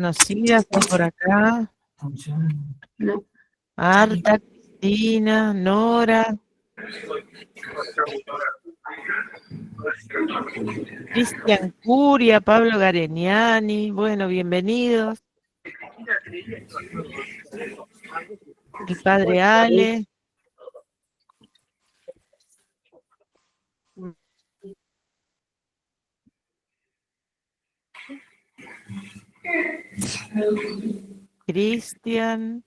Conocida está por acá. Marta, Cristina, Nora. Cristian Curia, Pablo Gareniani. Bueno, bienvenidos. El padre Ale. Cristian.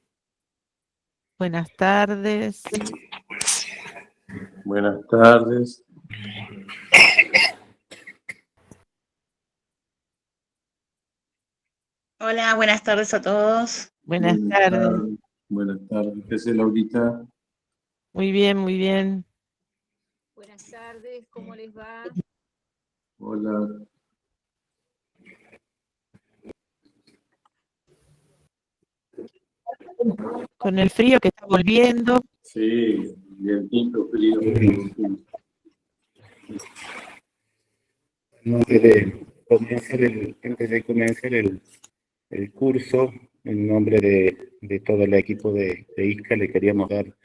Buenas tardes. Buenas tardes. Hola, buenas tardes a todos. Buenas tardes. Buenas tardes. ¿Qué hace Laurita? Muy bien, muy bien. Buenas tardes, ¿cómo les va? Hola. Con el frío que está volviendo. Sí, vientito frío. Antes de comenzar el curso, en nombre de todo el equipo de ISCA, le queríamos dar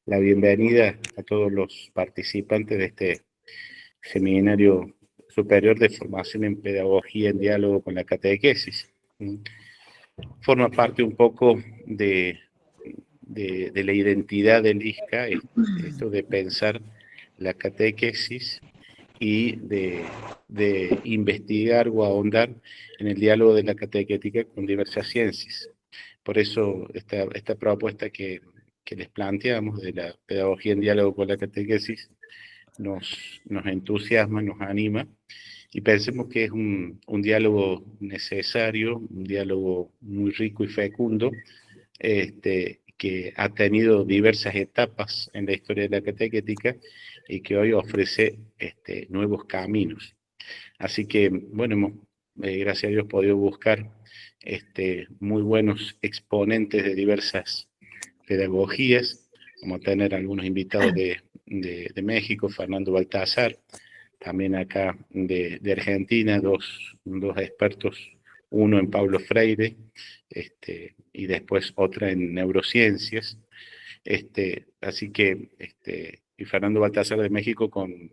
la bienvenida a todos los participantes de este seminario superior de formación en pedagogía en diálogo con la catequesis. Forma parte un poco de la identidad del ISCA, esto de pensar la catequesis y de investigar o ahondar en el diálogo de la catequética con diversas ciencias. Por eso esta propuesta que les planteamos de la pedagogía en diálogo con la catequesis nos entusiasma, nos anima, y pensemos que es un diálogo necesario, un diálogo muy rico y fecundo, que ha tenido diversas etapas en la historia de la catequética y que hoy ofrece nuevos caminos. Así que, bueno, hemos, gracias a Dios, podido buscar muy buenos exponentes de diversas pedagogías, como tener algunos invitados de México, Fernando Baltazar, también acá de Argentina, dos expertos, uno en Paulo Freire, y después otra en neurociencias. Así que, y Fernando Baltazar de México con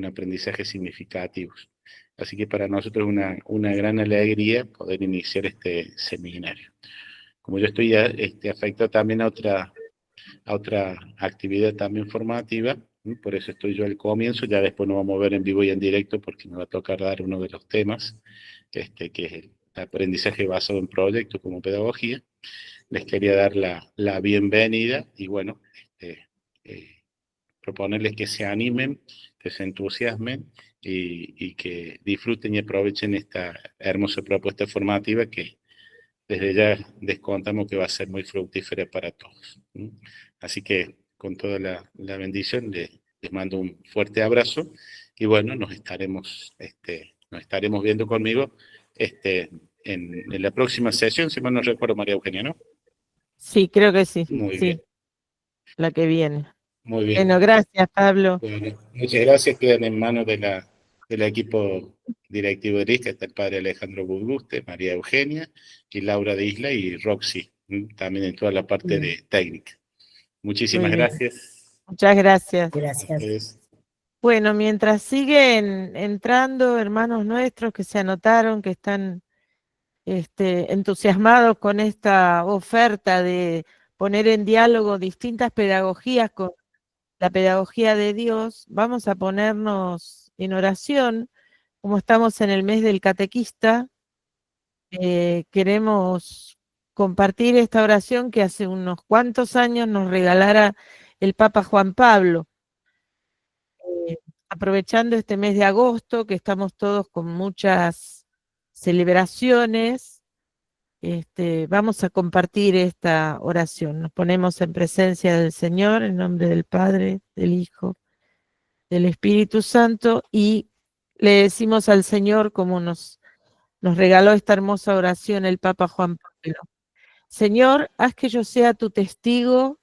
aprendizajes significativos. Así que para nosotros es una gran alegría poder iniciar este seminario. Como yo estoy afectado también a otra actividad también formativa, por eso estoy yo al comienzo, ya después nos vamos a ver en vivo y en directo porque me va a tocar dar uno de los temas, que es el aprendizaje basado en proyectos como pedagogía. Les quería dar la bienvenida y bueno, proponerles que se animen, que se entusiasmen y que disfruten y aprovechen esta hermosa propuesta formativa que desde ya descontamos que va a ser muy fructífera para todos. Así que con toda la bendición les mando un fuerte abrazo y bueno, nos estaremos viendo conmigo en la próxima sesión, si mal no recuerdo, María Eugenia, ¿no? Sí, creo que sí. Muy sí, bien. La que viene. Muy bien. Bueno, gracias, Pablo. Bueno, muchas gracias. Quedan en manos del equipo directivo de ISCA, está el padre Alejandro Burguste, María Eugenia y Laura de Isla y Roxy, también en toda la parte de técnica. Muchísimas gracias. Muchas gracias. Gracias. Bueno, mientras siguen entrando hermanos nuestros que se anotaron, que están entusiasmados con esta oferta de poner en diálogo distintas pedagogías con la pedagogía de Dios, vamos a ponernos en oración. Como estamos en el mes del catequista, queremos compartir esta oración que hace unos cuantos años nos regalara el Papa Juan Pablo. Aprovechando este mes de agosto, que estamos todos con muchas celebraciones, vamos a compartir esta oración. Nos ponemos en presencia del Señor, en nombre del Padre, del Hijo, del Espíritu Santo, y le decimos al Señor, como nos regaló esta hermosa oración el Papa Juan Pablo: Señor, haz que yo sea tu testigo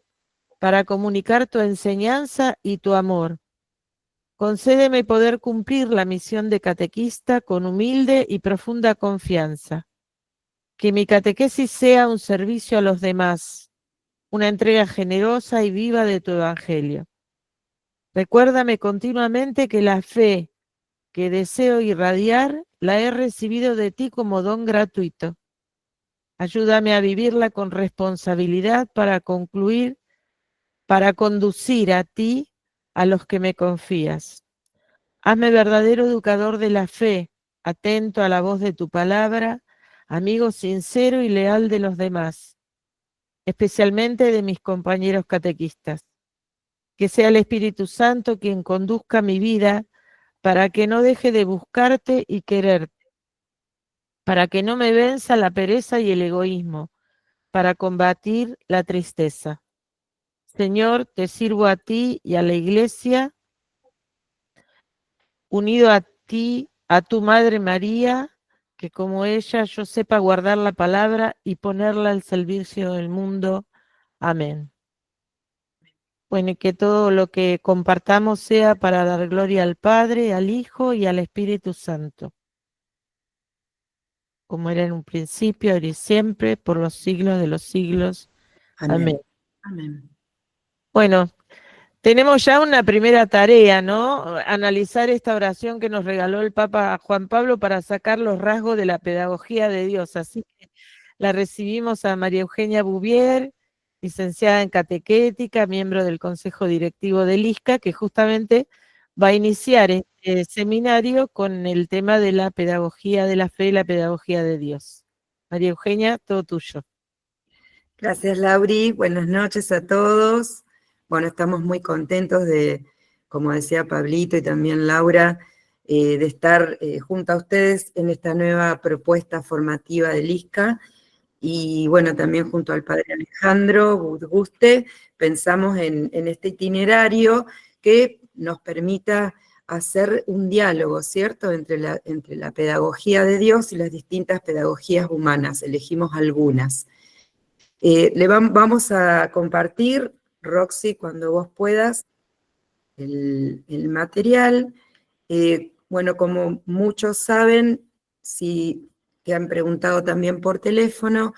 para comunicar tu enseñanza y tu amor. Concédeme poder cumplir la misión de catequista con humilde y profunda confianza. Que mi catequesis sea un servicio a los demás, una entrega generosa y viva de tu evangelio. Recuérdame continuamente que la fe que deseo irradiar la he recibido de ti como don gratuito. Ayúdame a vivirla con responsabilidad para conducir a ti a los que me confías. Hazme verdadero educador de la fe, atento a la voz de tu palabra, amigo sincero y leal de los demás, especialmente de mis compañeros catequistas. Que sea el Espíritu Santo quien conduzca mi vida para que no deje de buscarte y quererte, para que no me venza la pereza y el egoísmo, para combatir la tristeza. Señor, te sirvo a ti y a la Iglesia, unido a ti, a tu Madre María, que como ella yo sepa guardar la palabra y ponerla al servicio del mundo. Amén. Bueno, y que todo lo que compartamos sea para dar gloria al Padre, al Hijo y al Espíritu Santo, como era en un principio, ahora y siempre, por los siglos de los siglos. Amén. Amén. Bueno, tenemos ya una primera tarea, ¿no? Analizar esta oración que nos regaló el Papa Juan Pablo para sacar los rasgos de la pedagogía de Dios. Así que la recibimos a María Eugenia Bouvier, licenciada en catequética, miembro del Consejo Directivo del ISCA, que justamente va a iniciar este seminario con el tema de la pedagogía de la fe y la pedagogía de Dios. María Eugenia, todo tuyo. Gracias, Lauri. Buenas noches a todos. Bueno, estamos muy contentos de, como decía Pablito y también Laura, de estar junto a ustedes en esta nueva propuesta formativa del ISCA. Y bueno, también junto al padre Alejandro Budguste, pensamos en este itinerario que nos permita hacer un diálogo, ¿cierto?, entre la pedagogía de Dios y las distintas pedagogías humanas. Elegimos algunas. Vamos a compartir, Roxy, cuando vos puedas, el material. Bueno, como muchos saben, si te han preguntado también por teléfono,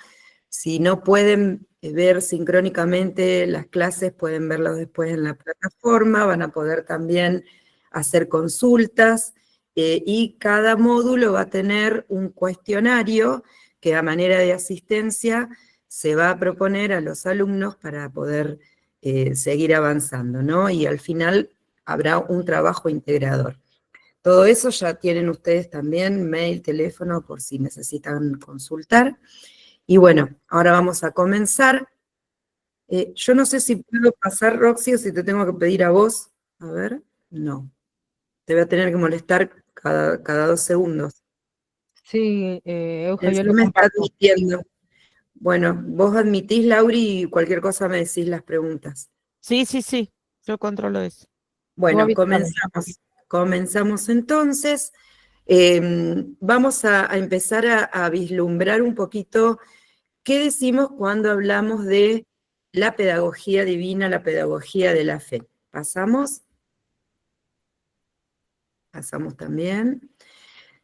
si no pueden ver sincrónicamente las clases, pueden verlas después en la plataforma, van a poder también hacer consultas, y cada módulo va a tener un cuestionario que a manera de asistencia se va a proponer a los alumnos para poder seguir avanzando, ¿no? Y al final habrá un trabajo integrador. Todo eso ya tienen ustedes también, mail, teléfono, por si necesitan consultar. Y bueno, ahora vamos a comenzar. Yo no sé si puedo pasar, Roxy, o si te tengo que pedir a vos. A ver, no. Te voy a tener que molestar cada 2 segundos. Sí, Euge, yo Eso lo me está comparto. admitiendo. Bueno, vos admitís, Lauri, y cualquier cosa me decís las preguntas. Sí, yo controlo eso. Bueno, avísame. comenzamos entonces. Vamos a empezar a vislumbrar un poquito qué decimos cuando hablamos de la pedagogía divina, la pedagogía de la fe. ¿Pasamos? Pasamos también.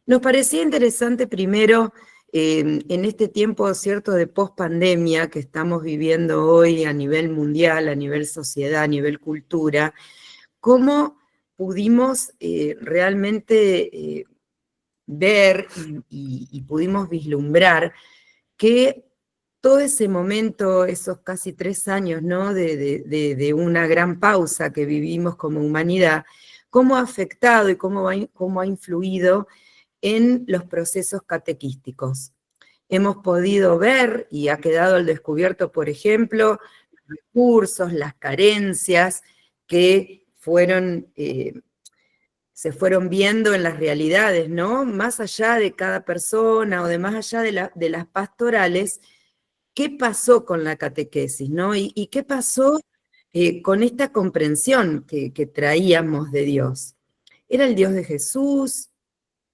Nos parecía interesante primero, en este tiempo, ¿cierto?, de pospandemia que estamos viviendo hoy a nivel mundial, a nivel sociedad, a nivel cultura, cómo pudimos realmente ver y pudimos vislumbrar que todo ese momento, esos casi 3 años, ¿no?, de una gran pausa que vivimos como humanidad, cómo ha afectado y cómo ha influido en los procesos catequísticos. Hemos podido ver, y ha quedado al descubierto, por ejemplo, los recursos, las carencias que se fueron viendo en las realidades, ¿no? Más allá de cada persona o de más allá de las pastorales, ¿qué pasó con la catequesis, ¿no? ¿Y qué pasó con esta comprensión que traíamos de Dios? ¿Era el Dios de Jesús?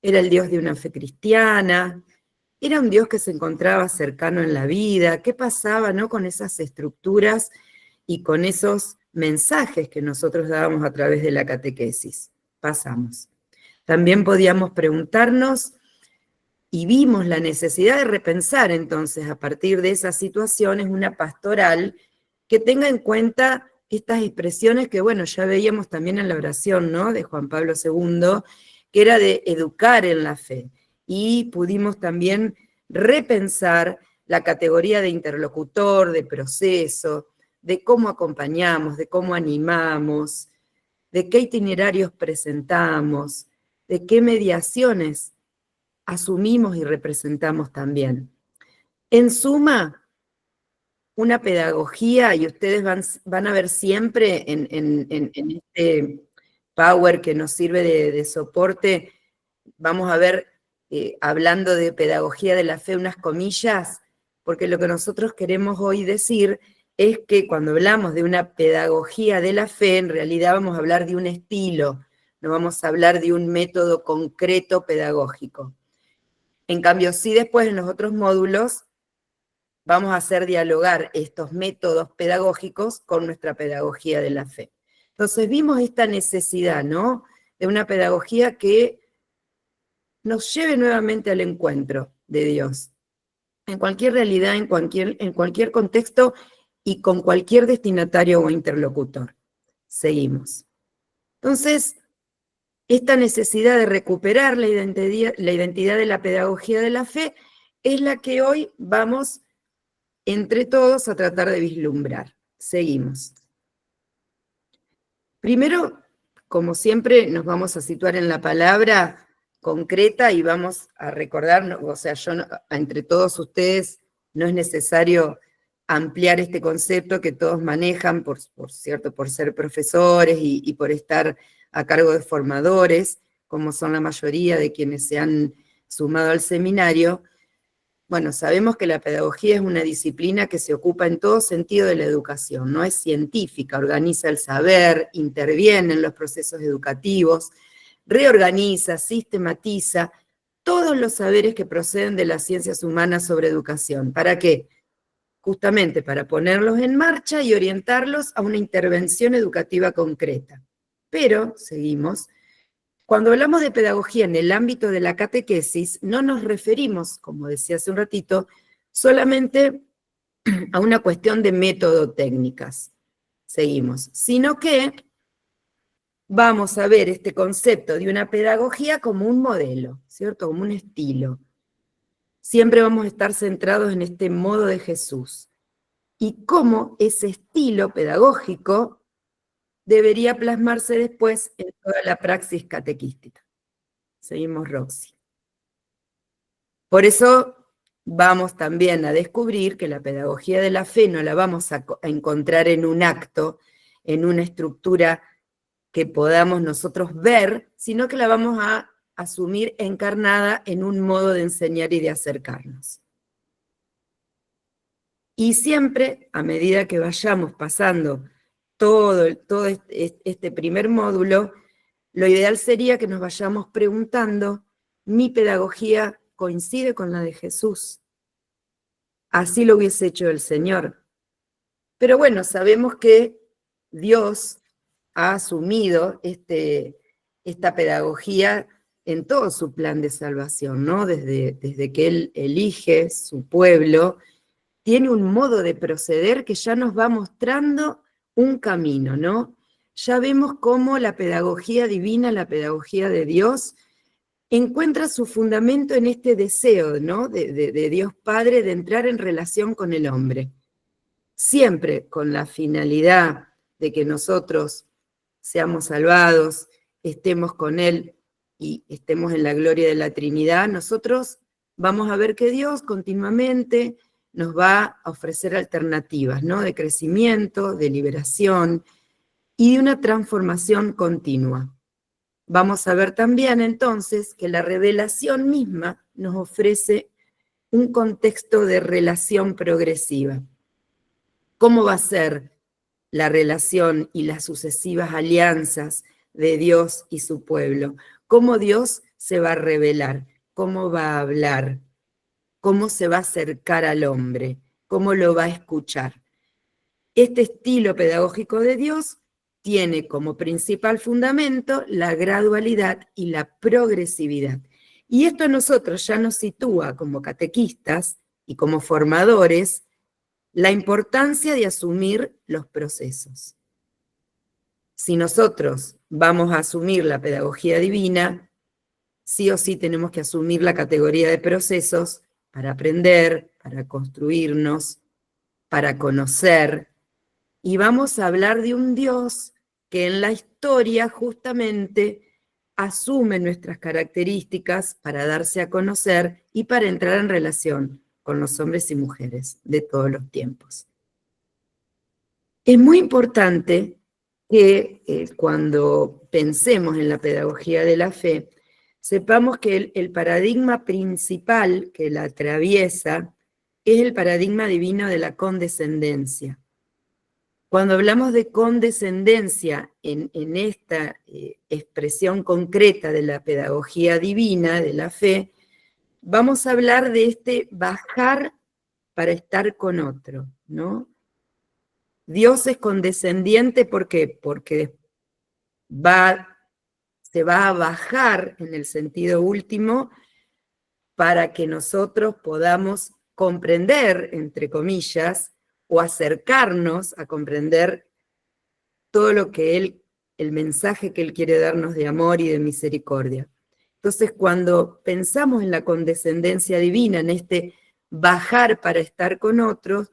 ¿Era el Dios de una fe cristiana? ¿Era un Dios que se encontraba cercano en la vida? ¿Qué pasaba, ¿no?, con esas estructuras y con esos mensajes que nosotros dábamos a través de la catequesis? Pasamos. También podíamos preguntarnos Y vimos la necesidad de repensar entonces a partir de esas situaciones una pastoral que tenga en cuenta estas expresiones que, bueno, ya veíamos también en la oración, ¿no?, de Juan Pablo II, que era de educar en la fe. Y pudimos también repensar la categoría de interlocutor, de proceso, de cómo acompañamos, de cómo animamos, de qué itinerarios presentamos, de qué mediaciones asumimos y representamos también. En suma, una pedagogía, y ustedes van a ver siempre en este Power que nos sirve de soporte, vamos a ver, hablando de pedagogía de la fe, unas comillas, porque lo que nosotros queremos hoy decir es que cuando hablamos de una pedagogía de la fe, en realidad vamos a hablar de un estilo, no vamos a hablar de un método concreto pedagógico. En cambio, sí, después en los otros módulos vamos a hacer dialogar estos métodos pedagógicos con nuestra pedagogía de la fe. Entonces vimos esta necesidad, ¿no?, de una pedagogía que nos lleve nuevamente al encuentro de Dios, en cualquier realidad, en cualquier contexto y con cualquier destinatario o interlocutor. Seguimos. Entonces, esta necesidad de recuperar la identidad de la pedagogía de la fe es la que hoy vamos entre todos a tratar de vislumbrar. Seguimos. Primero, como siempre, nos vamos a situar en la palabra concreta y vamos a recordar, o sea, entre todos ustedes no es necesario ampliar este concepto que todos manejan, por cierto, por ser profesores y por estar a cargo de formadores, como son la mayoría de quienes se han sumado al seminario. Bueno, sabemos que la pedagogía es una disciplina que se ocupa en todo sentido de la educación, no es científica, organiza el saber, interviene en los procesos educativos, reorganiza, sistematiza todos los saberes que proceden de las ciencias humanas sobre educación. ¿Para qué? Justamente para ponerlos en marcha y orientarlos a una intervención educativa concreta. Pero, seguimos, cuando hablamos de pedagogía en el ámbito de la catequesis, no nos referimos, como decía hace un ratito, solamente a una cuestión de método técnicas. Seguimos, sino que vamos a ver este concepto de una pedagogía como un modelo, ¿cierto? Como un estilo. Siempre vamos a estar centrados en este modo de Jesús. Y cómo ese estilo pedagógico debería plasmarse después en toda la praxis catequística. Seguimos, Roxy. Por eso vamos también a descubrir que la pedagogía de la fe no la vamos a encontrar en un acto, en una estructura que podamos nosotros ver, sino que la vamos a asumir encarnada en un modo de enseñar y de acercarnos. Y siempre, a medida que vayamos pasando todo este primer módulo, lo ideal sería que nos vayamos preguntando, ¿mi pedagogía coincide con la de Jesús? Así lo hubiese hecho el Señor. Pero bueno, sabemos que Dios ha asumido esta pedagogía en todo su plan de salvación, ¿no? Desde que Él elige su pueblo, tiene un modo de proceder que ya nos va mostrando un camino, ¿no? Ya vemos cómo la pedagogía divina, la pedagogía de Dios, encuentra su fundamento en este deseo, ¿no?, de Dios Padre de entrar en relación con el hombre. Siempre con la finalidad de que nosotros seamos salvados, estemos con Él y estemos en la gloria de la Trinidad, nosotros vamos a ver que Dios continuamente nos va a ofrecer alternativas, ¿no?, de crecimiento, de liberación y de una transformación continua. Vamos a ver también entonces que la revelación misma nos ofrece un contexto de relación progresiva. ¿Cómo va a ser la relación y las sucesivas alianzas de Dios y su pueblo? ¿Cómo Dios se va a revelar? ¿Cómo va a hablar? ¿Cómo se va a acercar al hombre? ¿Cómo lo va a escuchar? Este estilo pedagógico de Dios tiene como principal fundamento la gradualidad y la progresividad. Y esto a nosotros ya nos sitúa como catequistas y como formadores la importancia de asumir los procesos. Si nosotros vamos a asumir la pedagogía divina, sí o sí tenemos que asumir la categoría de procesos para aprender, para construirnos, para conocer, y vamos a hablar de un Dios que en la historia justamente asume nuestras características para darse a conocer y para entrar en relación con los hombres y mujeres de todos los tiempos. Es muy importante que cuando pensemos en la pedagogía de la fe, sepamos que el paradigma principal que la atraviesa es el paradigma divino de la condescendencia. Cuando hablamos de condescendencia en esta expresión concreta de la pedagogía divina, de la fe, vamos a hablar de este bajar para estar con otro, ¿no? Dios es condescendiente, ¿por qué? Porque se va a bajar en el sentido último para que nosotros podamos comprender, entre comillas, o acercarnos a comprender todo lo que el mensaje que Él quiere darnos de amor y de misericordia. Entonces, cuando pensamos en la condescendencia divina, en este bajar para estar con otros,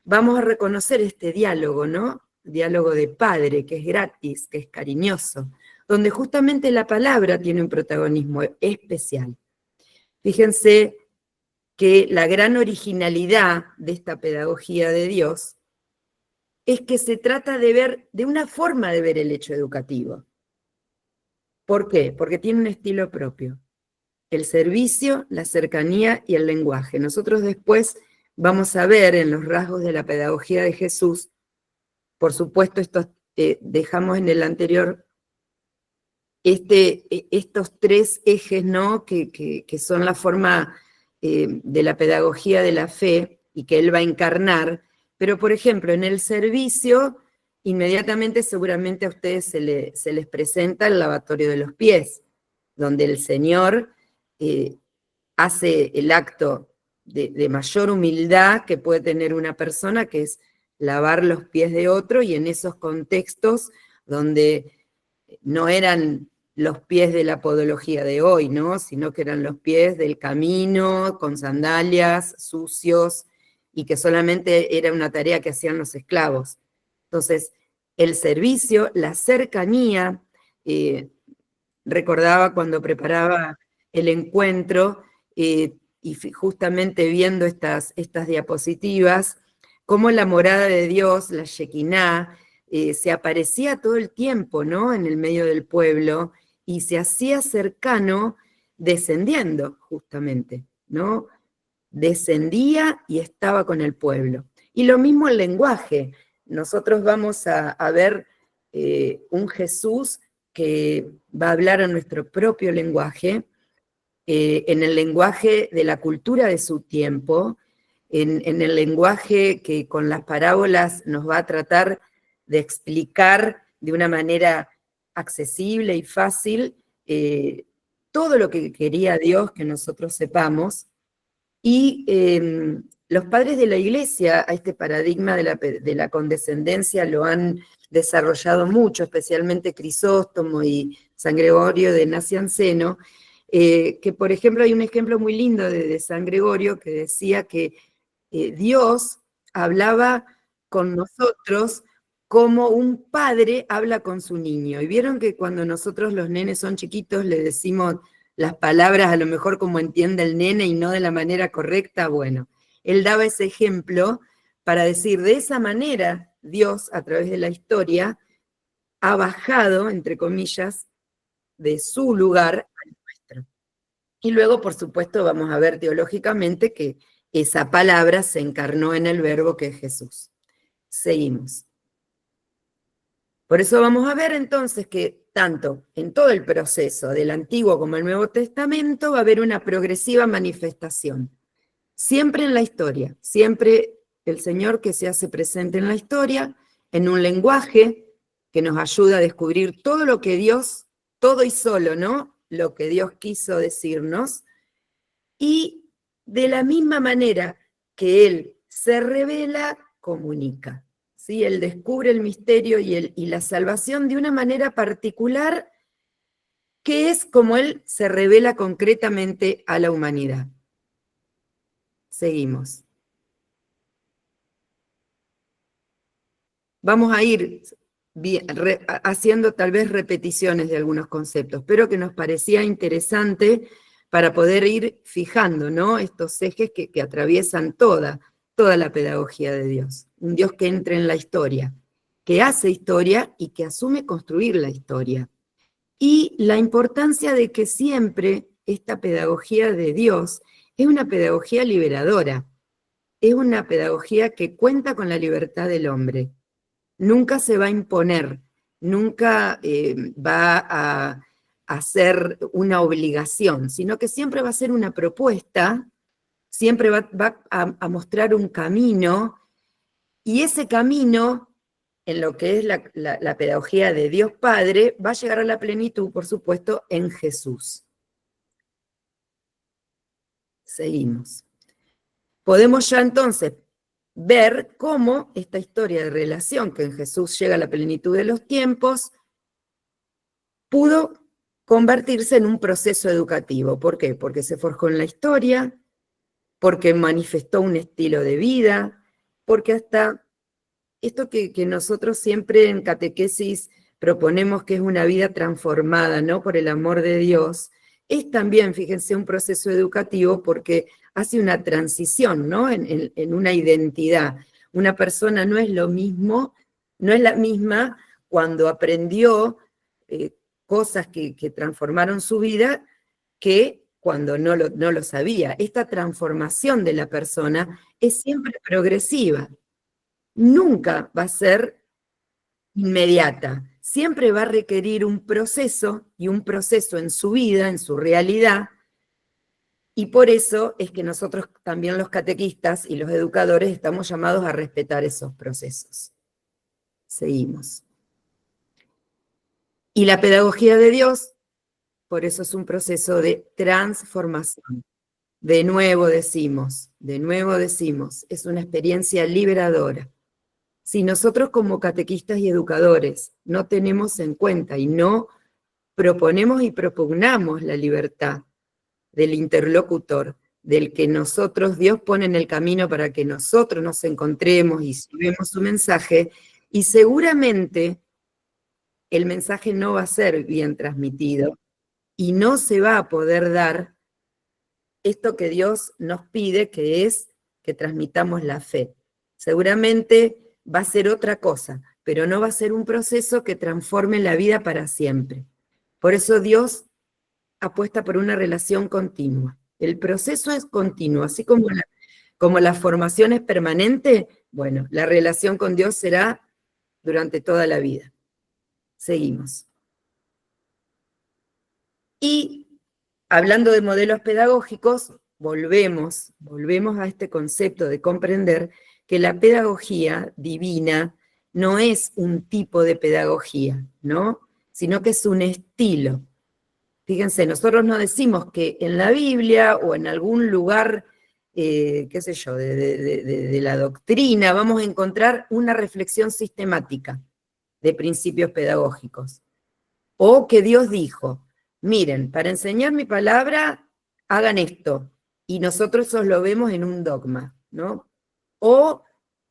vamos a reconocer este diálogo, ¿no? Diálogo de padre, que es gratis, que es cariñoso, donde justamente la palabra tiene un protagonismo especial. Fíjense que la gran originalidad de esta pedagogía de Dios es que se trata de una forma de ver el hecho educativo. ¿Por qué? Porque tiene un estilo propio. El servicio, la cercanía y el lenguaje. Nosotros después vamos a ver en los rasgos de la pedagogía de Jesús, por supuesto dejamos en el anterior estos tres ejes, ¿no? que son la forma de la pedagogía de la fe y que Él va a encarnar, pero por ejemplo en el servicio, inmediatamente seguramente a ustedes se les presenta el lavatorio de los pies, donde el Señor hace el acto de mayor humildad que puede tener una persona, que es lavar los pies de otro, y en esos contextos donde no eran los pies de la podología de hoy, ¿no? Sino que eran los pies del camino, con sandalias, sucios, y que solamente era una tarea que hacían los esclavos. Entonces, el servicio, la cercanía, recordaba cuando preparaba el encuentro, y justamente viendo estas diapositivas, cómo la morada de Dios, la Shekinah, se aparecía todo el tiempo, ¿no? En el medio del pueblo, y se hacía cercano descendiendo, justamente, ¿no? Descendía y estaba con el pueblo. Y lo mismo el lenguaje. Nosotros vamos a ver un Jesús que va a hablar en nuestro propio lenguaje, en el lenguaje de la cultura de su tiempo, en el lenguaje que con las parábolas nos va a tratar de explicar de una manera accesible y fácil todo lo que quería Dios que nosotros sepamos. Y los padres de la Iglesia a este paradigma de la condescendencia lo han desarrollado mucho, especialmente Crisóstomo y San Gregorio de Nacianceno, que por ejemplo hay un ejemplo muy lindo de San Gregorio que decía que Dios hablaba con nosotros como un padre habla con su niño. Y vieron que cuando nosotros los nenes son chiquitos le decimos las palabras a lo mejor como entiende el nene y no de la manera correcta. Bueno, él daba ese ejemplo para decir, de esa manera Dios a través de la historia ha bajado, entre comillas, de su lugar al nuestro. Y luego, por supuesto, vamos a ver teológicamente que esa palabra se encarnó en el verbo que es Jesús. Seguimos. Por eso vamos a ver entonces que tanto en todo el proceso del Antiguo como el Nuevo Testamento va a haber una progresiva manifestación. Siempre en la historia, siempre el Señor que se hace presente en la historia, en un lenguaje que nos ayuda a descubrir todo lo que Dios, todo y solo, ¿no? lo que Dios quiso decirnos, y de la misma manera que Él se revela, comunica. ¿Sí? Él descubre el misterio y la salvación de una manera particular, que es como Él se revela concretamente a la humanidad. Seguimos. Vamos a ir haciendo tal vez repeticiones de algunos conceptos, pero que nos parecía interesante para poder ir fijando, ¿no?, estos ejes que atraviesan toda la pedagogía de Dios. Un Dios que entra en la historia, que hace historia y que asume construir la historia. Y la importancia de que siempre esta pedagogía de Dios es una pedagogía liberadora, es una pedagogía que cuenta con la libertad del hombre. Nunca se va a imponer, nunca va a ser una obligación, sino que siempre va a ser una propuesta, siempre va a mostrar un camino, y ese camino, en lo que es la pedagogía de Dios Padre, va a llegar a la plenitud, por supuesto, en Jesús. Seguimos. Podemos ya entonces ver cómo esta historia de relación que en Jesús llega a la plenitud de los tiempos pudo convertirse en un proceso educativo. ¿Por qué? Porque se forjó en la historia, porque manifestó un estilo de vida, porque hasta esto que nosotros siempre en catequesis proponemos, que es una vida transformada, ¿no?, por el amor de Dios, es también, fíjense, un proceso educativo, porque hace una transición, ¿no?, en una identidad. Una persona no es lo mismo, no es la misma cuando aprendió cosas que transformaron su vida, que cuando no lo sabía. Esta transformación de la persona es siempre progresiva. Nunca va a ser inmediata. Siempre va a requerir un proceso, y un proceso en su vida, en su realidad, y por eso es que nosotros también, los catequistas y los educadores, estamos llamados a respetar esos procesos. Seguimos. Y la pedagogía de Dios, por eso es un proceso de transformación. De nuevo decimos, es una experiencia liberadora. Si nosotros como catequistas y educadores no tenemos en cuenta y no proponemos y propugnamos la libertad del interlocutor, del que nosotros, Dios pone en el camino para que nosotros nos encontremos y subimos su mensaje, y seguramente el mensaje no va a ser bien transmitido y no se va a poder dar esto que Dios nos pide, que es que transmitamos la fe. Seguramente va a ser otra cosa, pero no va a ser un proceso que transforme la vida para siempre. Por eso Dios apuesta por una relación continua. El proceso es continuo, así como la formación es permanente, bueno, la relación con Dios será durante toda la vida. Seguimos. Y hablando de modelos pedagógicos, volvemos a este concepto de comprender que la pedagogía divina no es un tipo de pedagogía, ¿no?, sino que es un estilo. Fíjense, nosotros no decimos que en la Biblia o en algún lugar, qué sé yo, de la doctrina, vamos a encontrar una reflexión sistemática de principios pedagógicos. O que Dios dijo, miren, para enseñar mi palabra, hagan esto, y nosotros eso lo vemos en un dogma, ¿no? O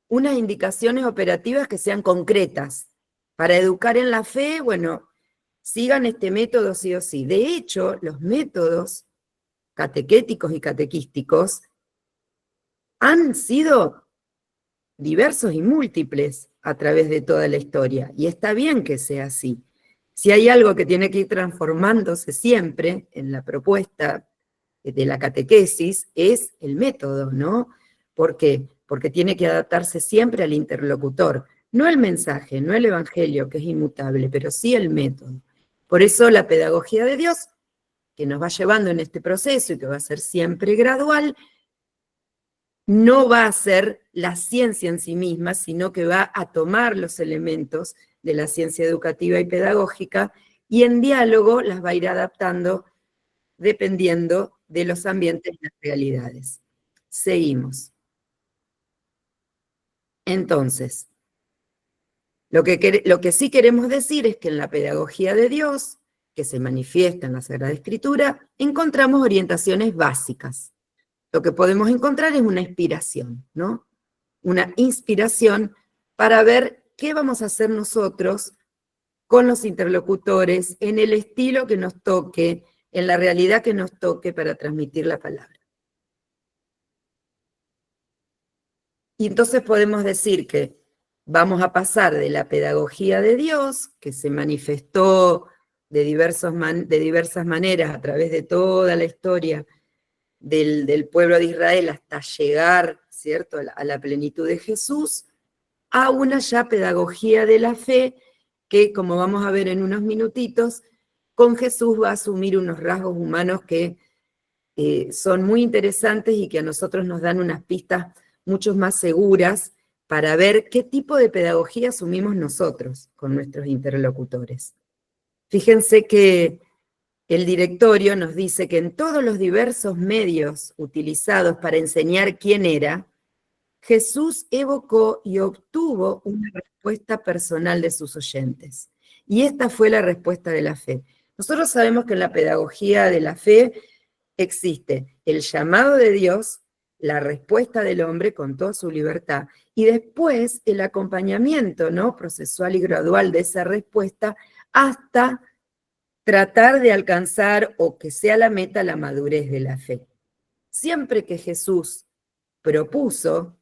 unas indicaciones operativas que sean concretas. Para educar en la fe, bueno, sigan este método sí o sí. De hecho, los métodos catequéticos y catequísticos han sido diversos y múltiples a través de toda la historia, y está bien que sea así. Si hay algo que tiene que ir transformándose siempre en la propuesta de la catequesis, es el método, ¿no? ¿Por qué? Porque tiene que adaptarse siempre al interlocutor, no el mensaje, no el evangelio, que es inmutable, pero sí el método. Por eso la pedagogía de Dios, que nos va llevando en este proceso y que va a ser siempre gradual, no va a ser la ciencia en sí misma, sino que va a tomar los elementos de la ciencia educativa y pedagógica y en diálogo las va a ir adaptando dependiendo de los ambientes y las realidades. Seguimos. Entonces, lo que sí queremos decir es que en la pedagogía de Dios, que se manifiesta en la Sagrada Escritura, encontramos orientaciones básicas. Lo que podemos encontrar es una inspiración, ¿no? Una inspiración para ver qué vamos a hacer nosotros con los interlocutores, en el estilo que nos toque, en la realidad que nos toque para transmitir la palabra. Y entonces podemos decir que vamos a pasar de la pedagogía de Dios, que se manifestó de diversas maneras a través de toda la historia del pueblo de Israel hasta llegar, ¿cierto?, a la plenitud de Jesús, a una ya pedagogía de la fe que, como vamos a ver en unos minutitos, con Jesús va a asumir unos rasgos humanos que son muy interesantes y que a nosotros nos dan unas pistas mucho más seguras para ver qué tipo de pedagogía asumimos nosotros con nuestros interlocutores. Fíjense que el directorio nos dice que en todos los diversos medios utilizados para enseñar quién era, Jesús evocó y obtuvo una respuesta personal de sus oyentes. Y esta fue la respuesta de la fe. Nosotros sabemos que en la pedagogía de la fe existe el llamado de Dios, la respuesta del hombre con toda su libertad, y después el acompañamiento, ¿no?, procesual y gradual de esa respuesta hasta tratar de alcanzar o que sea la meta la madurez de la fe. Siempre que Jesús propuso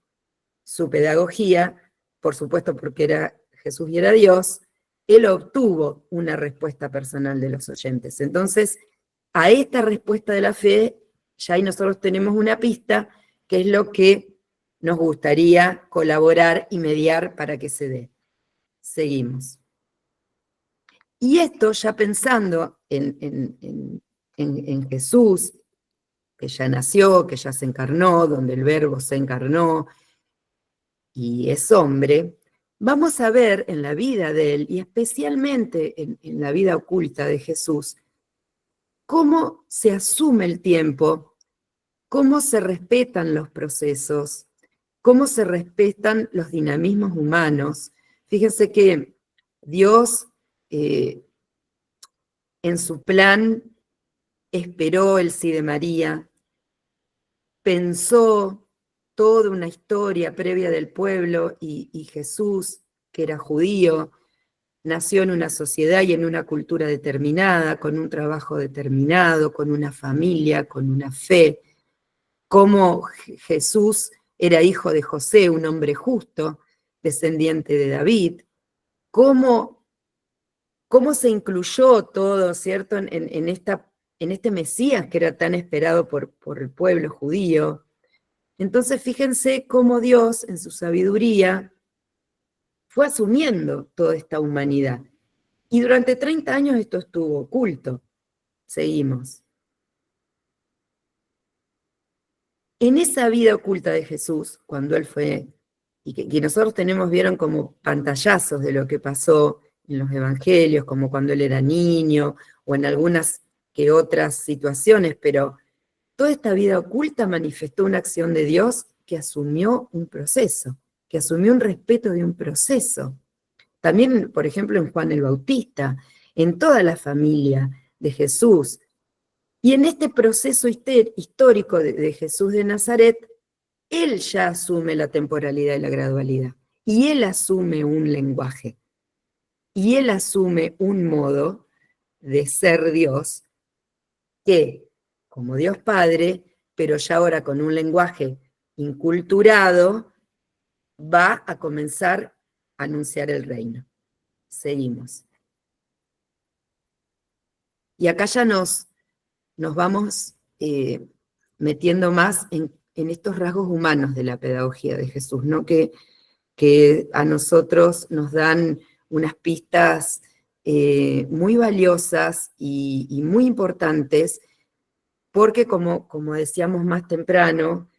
su pedagogía, por supuesto porque era Jesús y era Dios, él obtuvo una respuesta personal de los oyentes. Entonces, a esta respuesta de la fe, ya ahí nosotros tenemos una pista, que es lo que nos gustaría colaborar y mediar para que se dé. Seguimos. Y esto ya pensando en Jesús, que ya nació, que ya se encarnó, donde el Verbo se encarnó y es hombre, vamos a ver en la vida de él, y especialmente en la vida oculta de Jesús, cómo se asume el tiempo, cómo se respetan los procesos, cómo se respetan los dinamismos humanos. Fíjense que Dios, en su plan, esperó el sí de María, pensó toda una historia previa del pueblo y Jesús, que era judío, nació en una sociedad y en una cultura determinada, con un trabajo determinado, con una familia, con una fe. Cómo Jesús era hijo de José, un hombre justo, descendiente de David. Cómo se incluyó todo, ¿cierto?, en este Mesías que era tan esperado por el pueblo judío. Entonces, fíjense cómo Dios, en su sabiduría, fue asumiendo toda esta humanidad. Y durante 30 años esto estuvo oculto. Seguimos. En esa vida oculta de Jesús, cuando él fue, y que nosotros vieron como pantallazos de lo que pasó en los evangelios, como cuando él era niño, o en algunas que otras situaciones, pero toda esta vida oculta manifestó una acción de Dios que asumió un proceso, que asumió un respeto de un proceso. También, por ejemplo, en Juan el Bautista, en toda la familia de Jesús. Y en este proceso histórico de Jesús de Nazaret, él ya asume la temporalidad y la gradualidad. Y él asume un lenguaje. Y él asume un modo de ser Dios que, como Dios Padre, pero ya ahora con un lenguaje inculturado, va a comenzar a anunciar el reino. Seguimos. Y acá ya nos vamos metiendo más en estos rasgos humanos de la pedagogía de Jesús, ¿no? Que a nosotros nos dan unas pistas muy valiosas y muy importantes, porque como decíamos más temprano,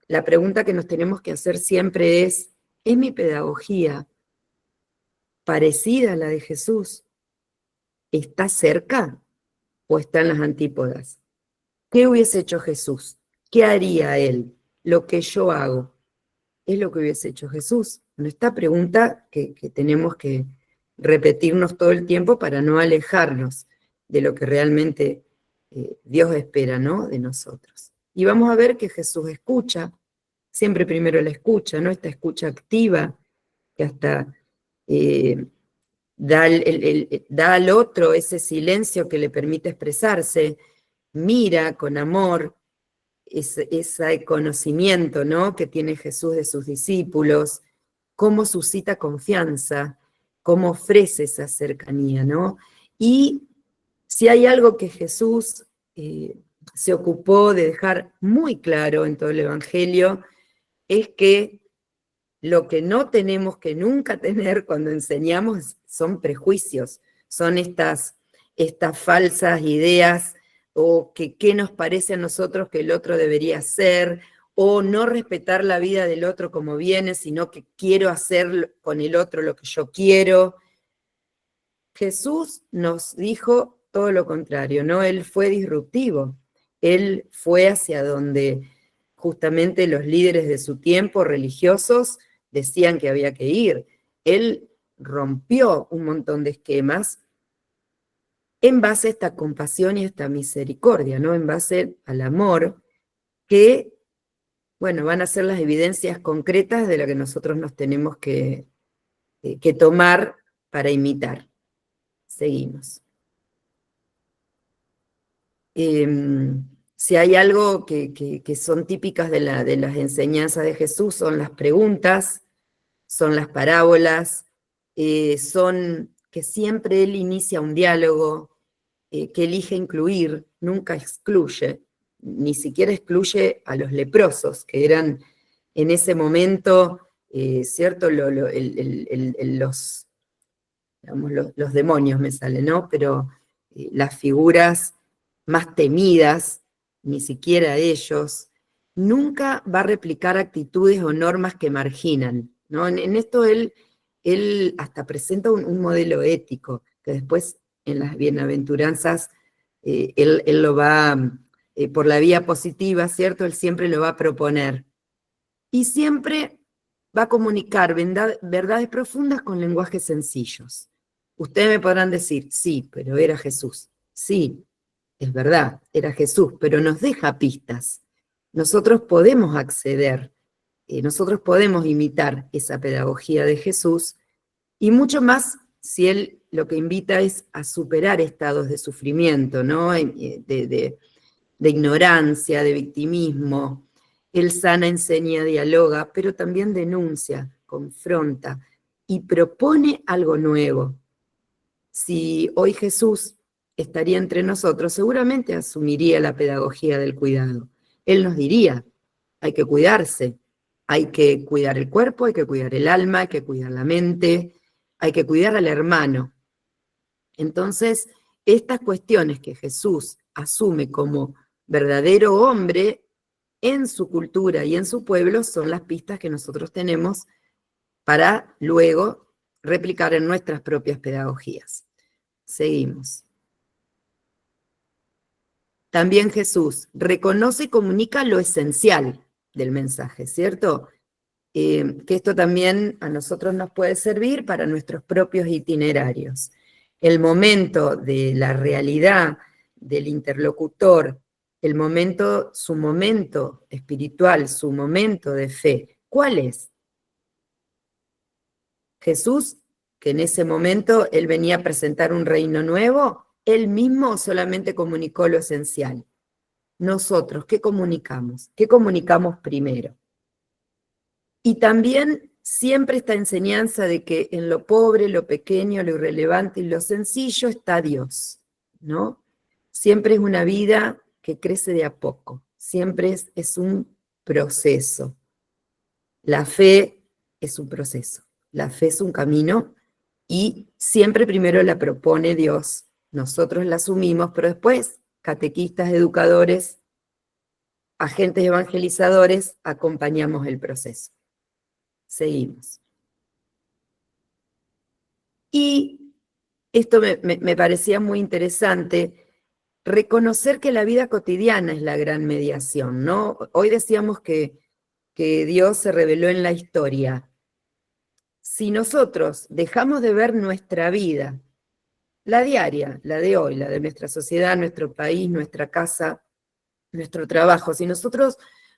la pregunta que nos tenemos que hacer siempre es mi pedagogía parecida a la de Jesús? ¿Está cerca o está en las antípodas? ¿Qué hubiese hecho Jesús? ¿Qué haría Él? Lo que yo hago, ¿es lo que hubiese hecho Jesús? Bueno, esta pregunta que tenemos que repetirnos todo el tiempo para no alejarnos de lo que realmente Dios espera, ¿no?, de nosotros. Y vamos a ver que Jesús escucha, siempre primero la escucha, ¿no?, esta escucha activa, que hasta da al otro ese silencio que le permite expresarse, mira con amor ese conocimiento, ¿no?, que tiene Jesús de sus discípulos, cómo suscita confianza, cómo ofrece esa cercanía, ¿no? Y si hay algo que Jesús se ocupó de dejar muy claro en todo el Evangelio, es que lo que no tenemos que nunca tener cuando enseñamos son prejuicios, son estas falsas ideas, o que qué nos parece a nosotros que el otro debería hacer, o no respetar la vida del otro como viene, sino que quiero hacer con el otro lo que yo quiero. Jesús nos dijo todo lo contrario, ¿no? Él fue disruptivo, él fue hacia donde justamente los líderes de su tiempo, religiosos, decían que había que ir. Él rompió un montón de esquemas en base a esta compasión y esta misericordia, ¿no? En base al amor, que, bueno, van a ser las evidencias concretas de lo que nosotros nos tenemos que tomar para imitar. Seguimos. Si hay algo que son típicas de las enseñanzas de Jesús, son las preguntas, son las parábolas, son que siempre Él inicia un diálogo, que elige incluir, nunca excluye, ni siquiera excluye a los leprosos, que eran en ese momento, ¿cierto?, los demonios me salen, ¿no? Pero las figuras más temidas, ni siquiera ellos, nunca va a replicar actitudes o normas que marginan, ¿no? En esto él hasta presenta un modelo ético, que después en las bienaventuranzas él lo va, por la vía positiva, ¿cierto? Él siempre lo va a proponer. Y siempre va a comunicar verdades profundas con lenguajes sencillos. Ustedes me podrán decir, sí, pero era Jesús. Sí, es verdad, era Jesús, pero nos deja pistas. Nosotros podemos acceder, nosotros podemos imitar esa pedagogía de Jesús, y mucho más si Él lo que invita es a superar estados de sufrimiento, ¿no?, de ignorancia, de victimismo. Él sana, enseña, dialoga, pero también denuncia, confronta y propone algo nuevo. Si hoy Jesús estaría entre nosotros, seguramente asumiría la pedagogía del cuidado. Él nos diría, hay que cuidarse, hay que cuidar el cuerpo, hay que cuidar el alma, hay que cuidar la mente, hay que cuidar al hermano. Entonces, estas cuestiones que Jesús asume como verdadero hombre en su cultura y en su pueblo son las pistas que nosotros tenemos para luego replicar en nuestras propias pedagogías. Seguimos. También Jesús reconoce y comunica lo esencial del mensaje, ¿cierto? Que esto también a nosotros nos puede servir para nuestros propios itinerarios. El momento de la realidad del interlocutor, su momento espiritual, su momento de fe, ¿cuál es? Jesús, que en ese momento Él venía a presentar un reino nuevo, Él mismo solamente comunicó lo esencial. Nosotros, ¿qué comunicamos? ¿Qué comunicamos primero? Y también siempre esta enseñanza de que en lo pobre, lo pequeño, lo irrelevante y lo sencillo está Dios, ¿no? Siempre es una vida que crece de a poco, siempre es un proceso. La fe es un proceso, la fe es un camino y siempre primero la propone Dios, nosotros la asumimos, pero después catequistas, educadores, agentes evangelizadores, acompañamos el proceso. Seguimos. Y esto me parecía muy interesante, reconocer que la vida cotidiana es la gran mediación, ¿no? Hoy decíamos que Dios se reveló en la historia. Si nosotros dejamos de ver nuestra vida, la diaria, la de hoy, la de nuestra sociedad, nuestro país, nuestra casa, nuestro trabajo, si nosotros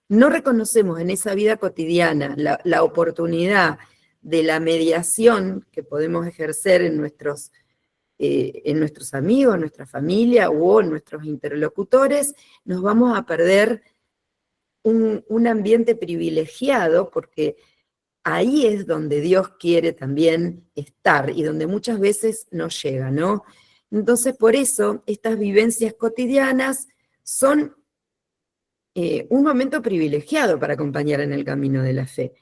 no reconocemos en esa vida cotidiana la oportunidad de la mediación que podemos ejercer en nuestros amigos, en nuestra familia o en nuestros interlocutores, nos vamos a perder un ambiente privilegiado, porque ahí es donde Dios quiere también estar y donde muchas veces no llega, ¿no? Entonces, por eso, estas vivencias cotidianas son un momento privilegiado para acompañar en el camino de la fe.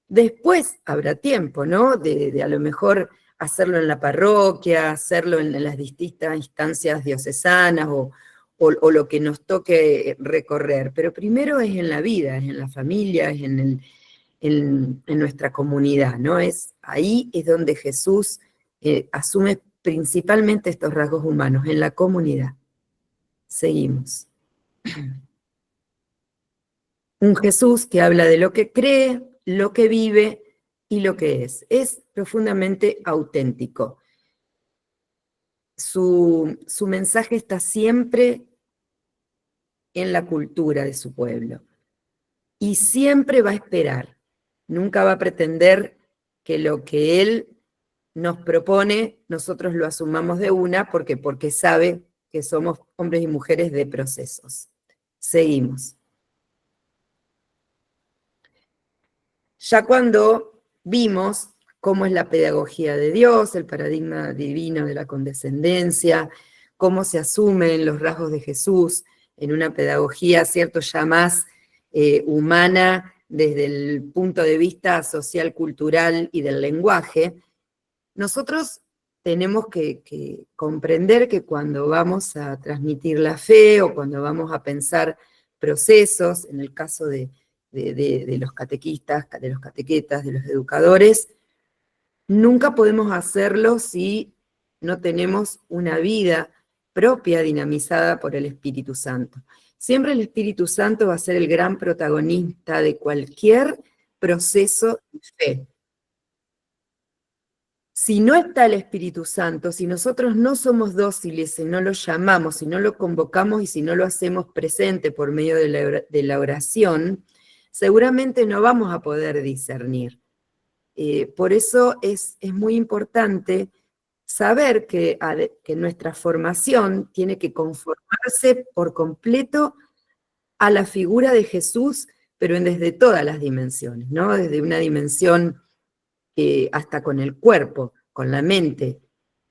Después habrá tiempo, ¿no? De a lo mejor hacerlo en la parroquia, hacerlo en las distintas instancias diocesanas o lo que nos toque recorrer. Pero primero es en la vida, es en la familia, es en nuestra comunidad, ¿no? Ahí es donde Jesús asume principalmente estos rasgos humanos, en la comunidad. Seguimos. Un Jesús que habla de lo que cree, lo que vive y lo que es. Es profundamente auténtico. Su mensaje está siempre en la cultura de su pueblo. Y siempre va a esperar. Nunca va a pretender que lo que Él nos propone, nosotros lo asumamos de una, porque sabe que somos hombres y mujeres de procesos. Seguimos. Ya cuando vimos cómo es la pedagogía de Dios, el paradigma divino de la condescendencia, cómo se asumen los rasgos de Jesús en una pedagogía, ¿cierto?, ya más humana desde el punto de vista social, cultural y del lenguaje, nosotros tenemos que comprender que cuando vamos a transmitir la fe o cuando vamos a pensar procesos, en el caso de los catequistas, de los catequetas, de los educadores, nunca podemos hacerlo si no tenemos una vida propia dinamizada por el Espíritu Santo. Siempre el Espíritu Santo va a ser el gran protagonista de cualquier proceso de fe. Si no está el Espíritu Santo, si nosotros no somos dóciles, si no lo llamamos, si no lo convocamos y si no lo hacemos presente por medio de la oración, seguramente no vamos a poder discernir. Por eso es muy importante saber que nuestra formación tiene que conformarse por completo a la figura de Jesús, pero desde todas las dimensiones, ¿no? Desde una dimensión hasta con el cuerpo, con la mente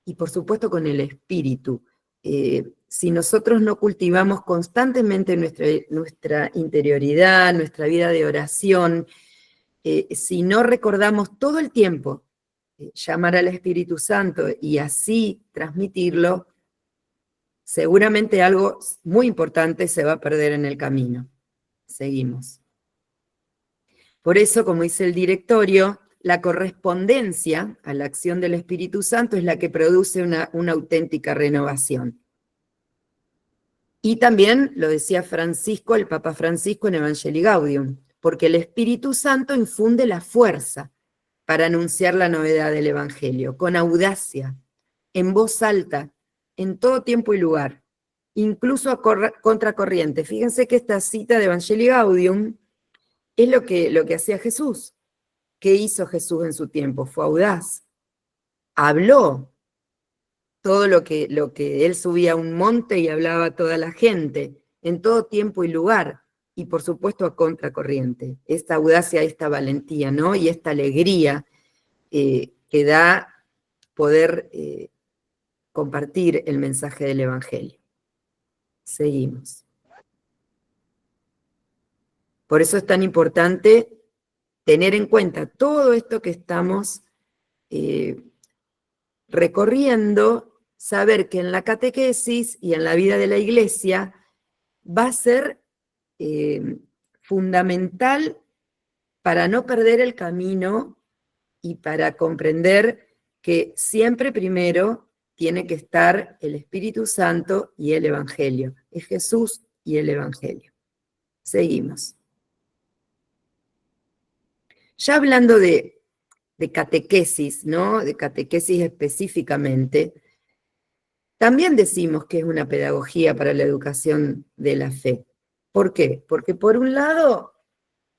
y por supuesto con el espíritu. Si nosotros no cultivamos constantemente nuestra interioridad, nuestra vida de oración, si no recordamos todo el tiempo llamar al Espíritu Santo y así transmitirlo, seguramente algo muy importante se va a perder en el camino. Seguimos. Por eso, como dice el directorio, la correspondencia a la acción del Espíritu Santo es la que produce una auténtica renovación. Y también lo decía Francisco, el Papa Francisco en Evangelii Gaudium, porque el Espíritu Santo infunde la fuerza para anunciar la novedad del Evangelio, con audacia, en voz alta, en todo tiempo y lugar, incluso a contracorriente. Fíjense que esta cita de Evangelii Gaudium es lo que hacía Jesús. ¿Qué hizo Jesús en su tiempo? Fue audaz. Habló todo lo que él subía a un monte y hablaba a toda la gente, en todo tiempo y lugar, y por supuesto a contracorriente. Esta audacia, esta valentía, ¿no? Y esta alegría que da poder compartir el mensaje del Evangelio. Seguimos. Por eso es tan importante tener en cuenta todo esto que estamos recorriendo, saber que en la catequesis y en la vida de la iglesia va a ser fundamental para no perder el camino y para comprender que siempre primero tiene que estar el Espíritu Santo y el Evangelio. Es Jesús y el Evangelio. Seguimos. Ya hablando de catequesis, ¿no? De catequesis específicamente, también decimos que es una pedagogía para la educación de la fe. ¿Por qué? Porque por un lado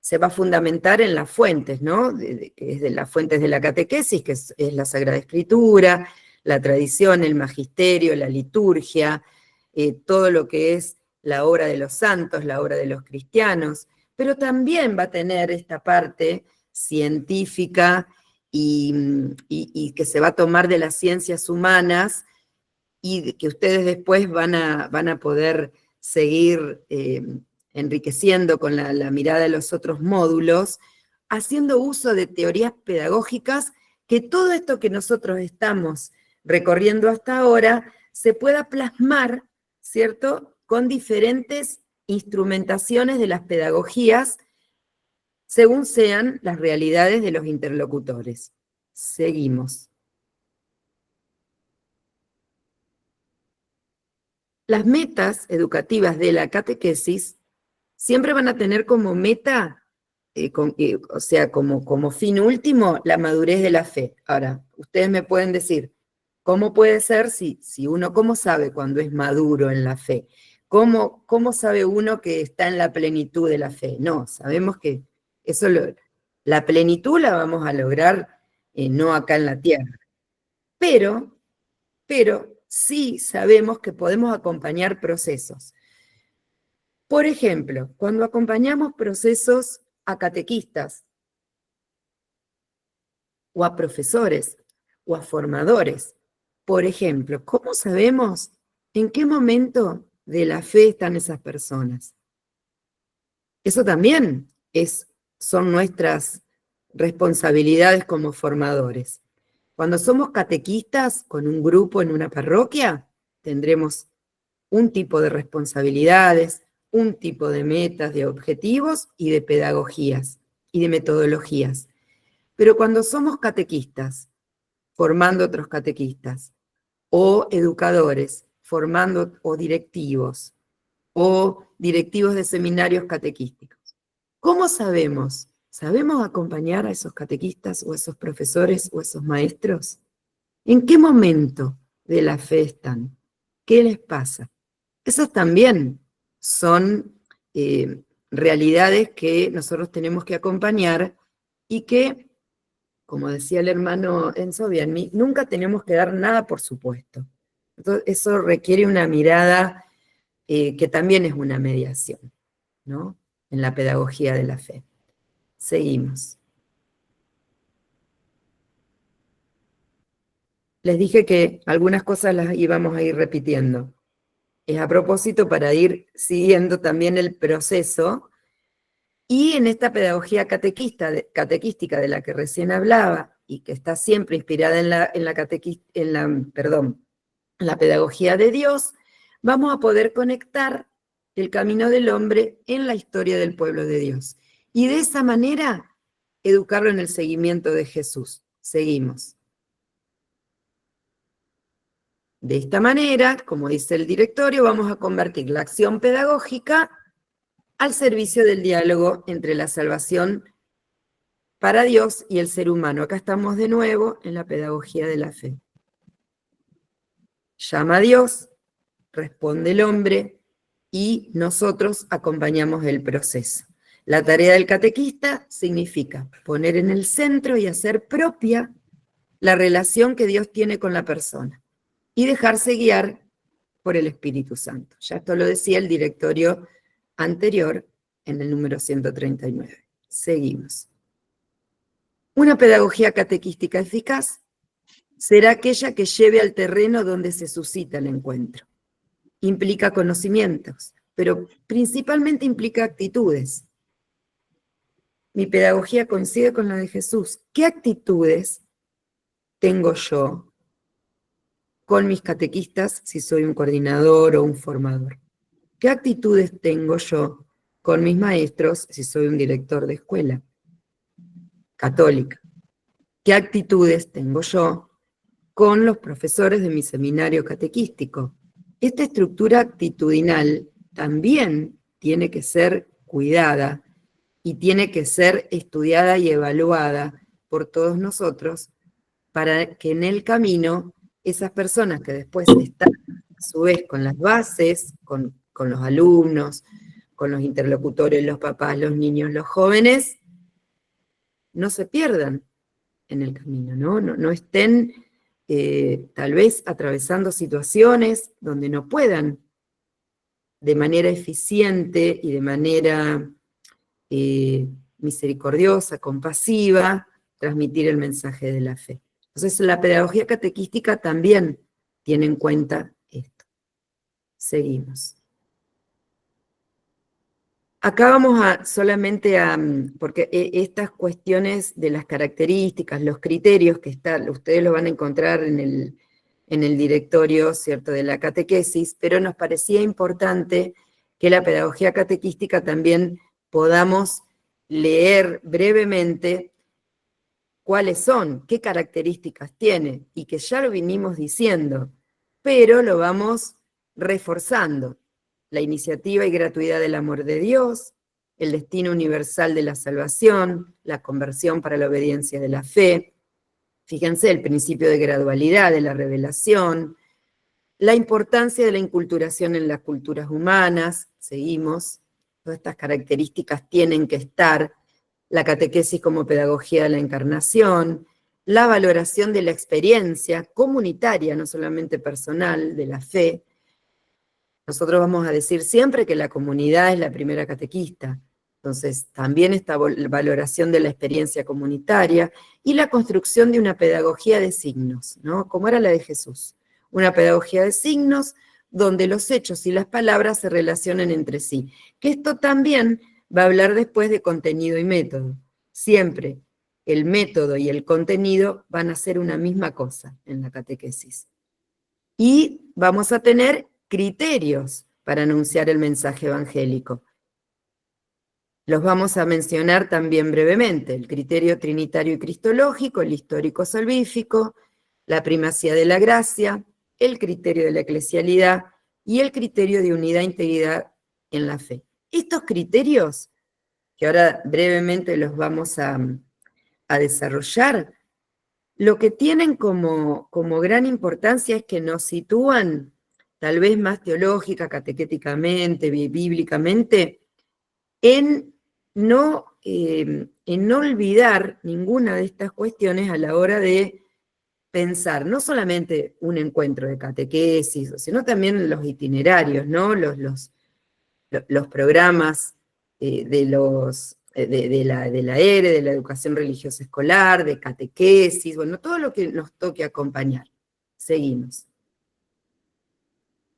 se va a fundamentar en las fuentes, ¿no? Que es de las fuentes de la catequesis, que es la Sagrada Escritura, la tradición, el magisterio, la liturgia, todo lo que es la obra de los santos, la obra de los cristianos, pero también va a tener esta parte científica y que se va a tomar de las ciencias humanas y que ustedes después van a poder seguir enriqueciendo con la mirada de los otros módulos, haciendo uso de teorías pedagógicas, que todo esto que nosotros estamos recorriendo hasta ahora se pueda plasmar, ¿cierto?, con diferentes instrumentaciones de las pedagogías según sean las realidades de los interlocutores. Seguimos. Las metas educativas de la catequesis siempre van a tener como meta, o sea, como fin último, la madurez de la fe. Ahora, ustedes me pueden decir, ¿cómo puede ser si uno, cómo sabe cuando es maduro en la fe? ¿Cómo sabe uno que está en la plenitud de la fe? No, sabemos que eso la plenitud la vamos a lograr no acá en la tierra. Pero sí sabemos que podemos acompañar procesos. Por ejemplo, cuando acompañamos procesos a catequistas, o a profesores, o a formadores, por ejemplo, ¿cómo sabemos en qué momento de la fe están esas personas? Eso también son nuestras responsabilidades como formadores. Cuando somos catequistas con un grupo en una parroquia, tendremos un tipo de responsabilidades, un tipo de metas, de objetivos y de pedagogías y de metodologías. Pero cuando somos catequistas, formando otros catequistas, o educadores, formando o directivos de seminarios catequísticos, ¿cómo sabemos? ¿Sabemos acompañar a esos catequistas o a esos profesores o a esos maestros? ¿En qué momento de la fe están? ¿Qué les pasa? Esas también son realidades que nosotros tenemos que acompañar y que, como decía el hermano Enzo Bianmi, nunca tenemos que dar nada por supuesto. Entonces, eso requiere una mirada que también es una mediación, ¿no?, en la pedagogía de la fe. Seguimos. Les dije que algunas cosas las íbamos a ir repitiendo. Es a propósito para ir siguiendo también el proceso, y en esta pedagogía catequística de la que recién hablaba, y que está siempre inspirada en la pedagogía de Dios, vamos a poder conectar el camino del hombre en la historia del pueblo de Dios. Y de esa manera, educarlo en el seguimiento de Jesús. Seguimos. De esta manera, como dice el directorio, vamos a convertir la acción pedagógica al servicio del diálogo entre la salvación para Dios y el ser humano. Acá estamos de nuevo en la pedagogía de la fe. Llama a Dios, responde el hombre, y nosotros acompañamos el proceso. La tarea del catequista significa poner en el centro y hacer propia la relación que Dios tiene con la persona y dejarse guiar por el Espíritu Santo. Ya esto lo decía el directorio anterior en el número 139. Seguimos. Una pedagogía catequística eficaz será aquella que lleve al terreno donde se suscita el encuentro. Implica conocimientos, pero principalmente implica actitudes. Mi pedagogía coincide con la de Jesús. ¿Qué actitudes tengo yo con mis catequistas si soy un coordinador o un formador? ¿Qué actitudes tengo yo con mis maestros si soy un director de escuela católica? ¿Qué actitudes tengo yo con los profesores de mi seminario catequístico. Esta estructura actitudinal también tiene que ser cuidada y tiene que ser estudiada y evaluada por todos nosotros para que en el camino esas personas que después están a su vez con las bases, con los alumnos, con los interlocutores, los papás, los niños, los jóvenes, no se pierdan en el camino, no estén tal vez atravesando situaciones donde no puedan de manera eficiente y de manera misericordiosa, compasiva, transmitir el mensaje de la fe. Entonces la pedagogía catequística también tiene en cuenta esto. Seguimos. Acá vamos solamente porque estas cuestiones de las características, los criterios que ustedes lo van a encontrar en el directorio, ¿cierto?, de la catequesis, pero nos parecía importante que la pedagogía catequística también podamos leer brevemente cuáles son, qué características tiene, y que ya lo vinimos diciendo, pero lo vamos reforzando. La iniciativa y gratuidad del amor de Dios, el destino universal de la salvación, la conversión para la obediencia de la fe, fíjense, el principio de gradualidad de la revelación, la importancia de la inculturación en las culturas humanas, seguimos, todas estas características tienen que estar, la catequesis como pedagogía de la encarnación, la valoración de la experiencia comunitaria, no solamente personal, de la fe. Nosotros vamos a decir siempre que la comunidad es la primera catequista, entonces también esta valoración de la experiencia comunitaria y la construcción de una pedagogía de signos, ¿no?, como era la de Jesús, una pedagogía de signos donde los hechos y las palabras se relacionen entre sí, que esto también va a hablar después de contenido y método. Siempre el método y el contenido van a ser una misma cosa en la catequesis. Y vamos a tener criterios para anunciar el mensaje evangélico. Los vamos a mencionar también brevemente: el criterio trinitario y cristológico, el histórico salvífico, la primacía de la gracia, el criterio de la eclesialidad y el criterio de unidad e integridad en la fe. Estos criterios, que ahora brevemente los vamos a desarrollar, lo que tienen como gran importancia es que nos sitúan, tal vez más teológica, catequéticamente, bíblicamente, en no olvidar ninguna de estas cuestiones a la hora de pensar no solamente un encuentro de catequesis, sino también los itinerarios, ¿no?, los programas de la ERE, de la educación religiosa escolar, de catequesis, bueno, todo lo que nos toque acompañar. Seguimos.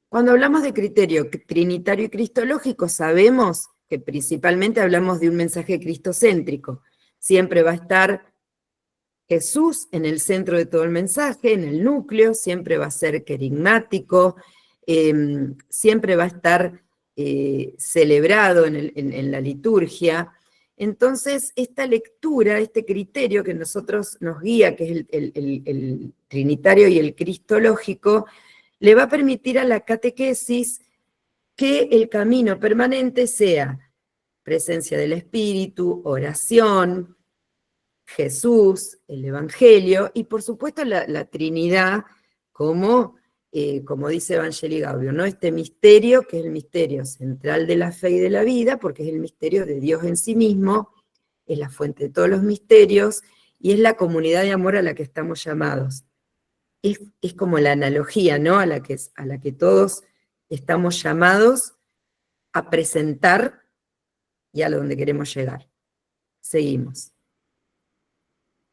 Cuando hablamos de criterio trinitario y cristológico, sabemos que principalmente hablamos de un mensaje cristocéntrico. Siempre va a estar Jesús en el centro de todo el mensaje, en el núcleo, siempre va a ser querigmático, siempre va a estar celebrado en la liturgia. Entonces, esta lectura, este criterio que nosotros nos guía, que es el trinitario y el cristológico, le va a permitir a la catequesis que el camino permanente sea presencia del Espíritu, oración, Jesús, el Evangelio, y por supuesto la Trinidad como dice Evangelii Gaudium, ¿no?, este misterio que es el misterio central de la fe y de la vida, porque es el misterio de Dios en sí mismo, es la fuente de todos los misterios, y es la comunidad de amor a la que estamos llamados. Es como la analogía, ¿no?, a la que todos estamos llamados a presentar y a donde queremos llegar. Seguimos.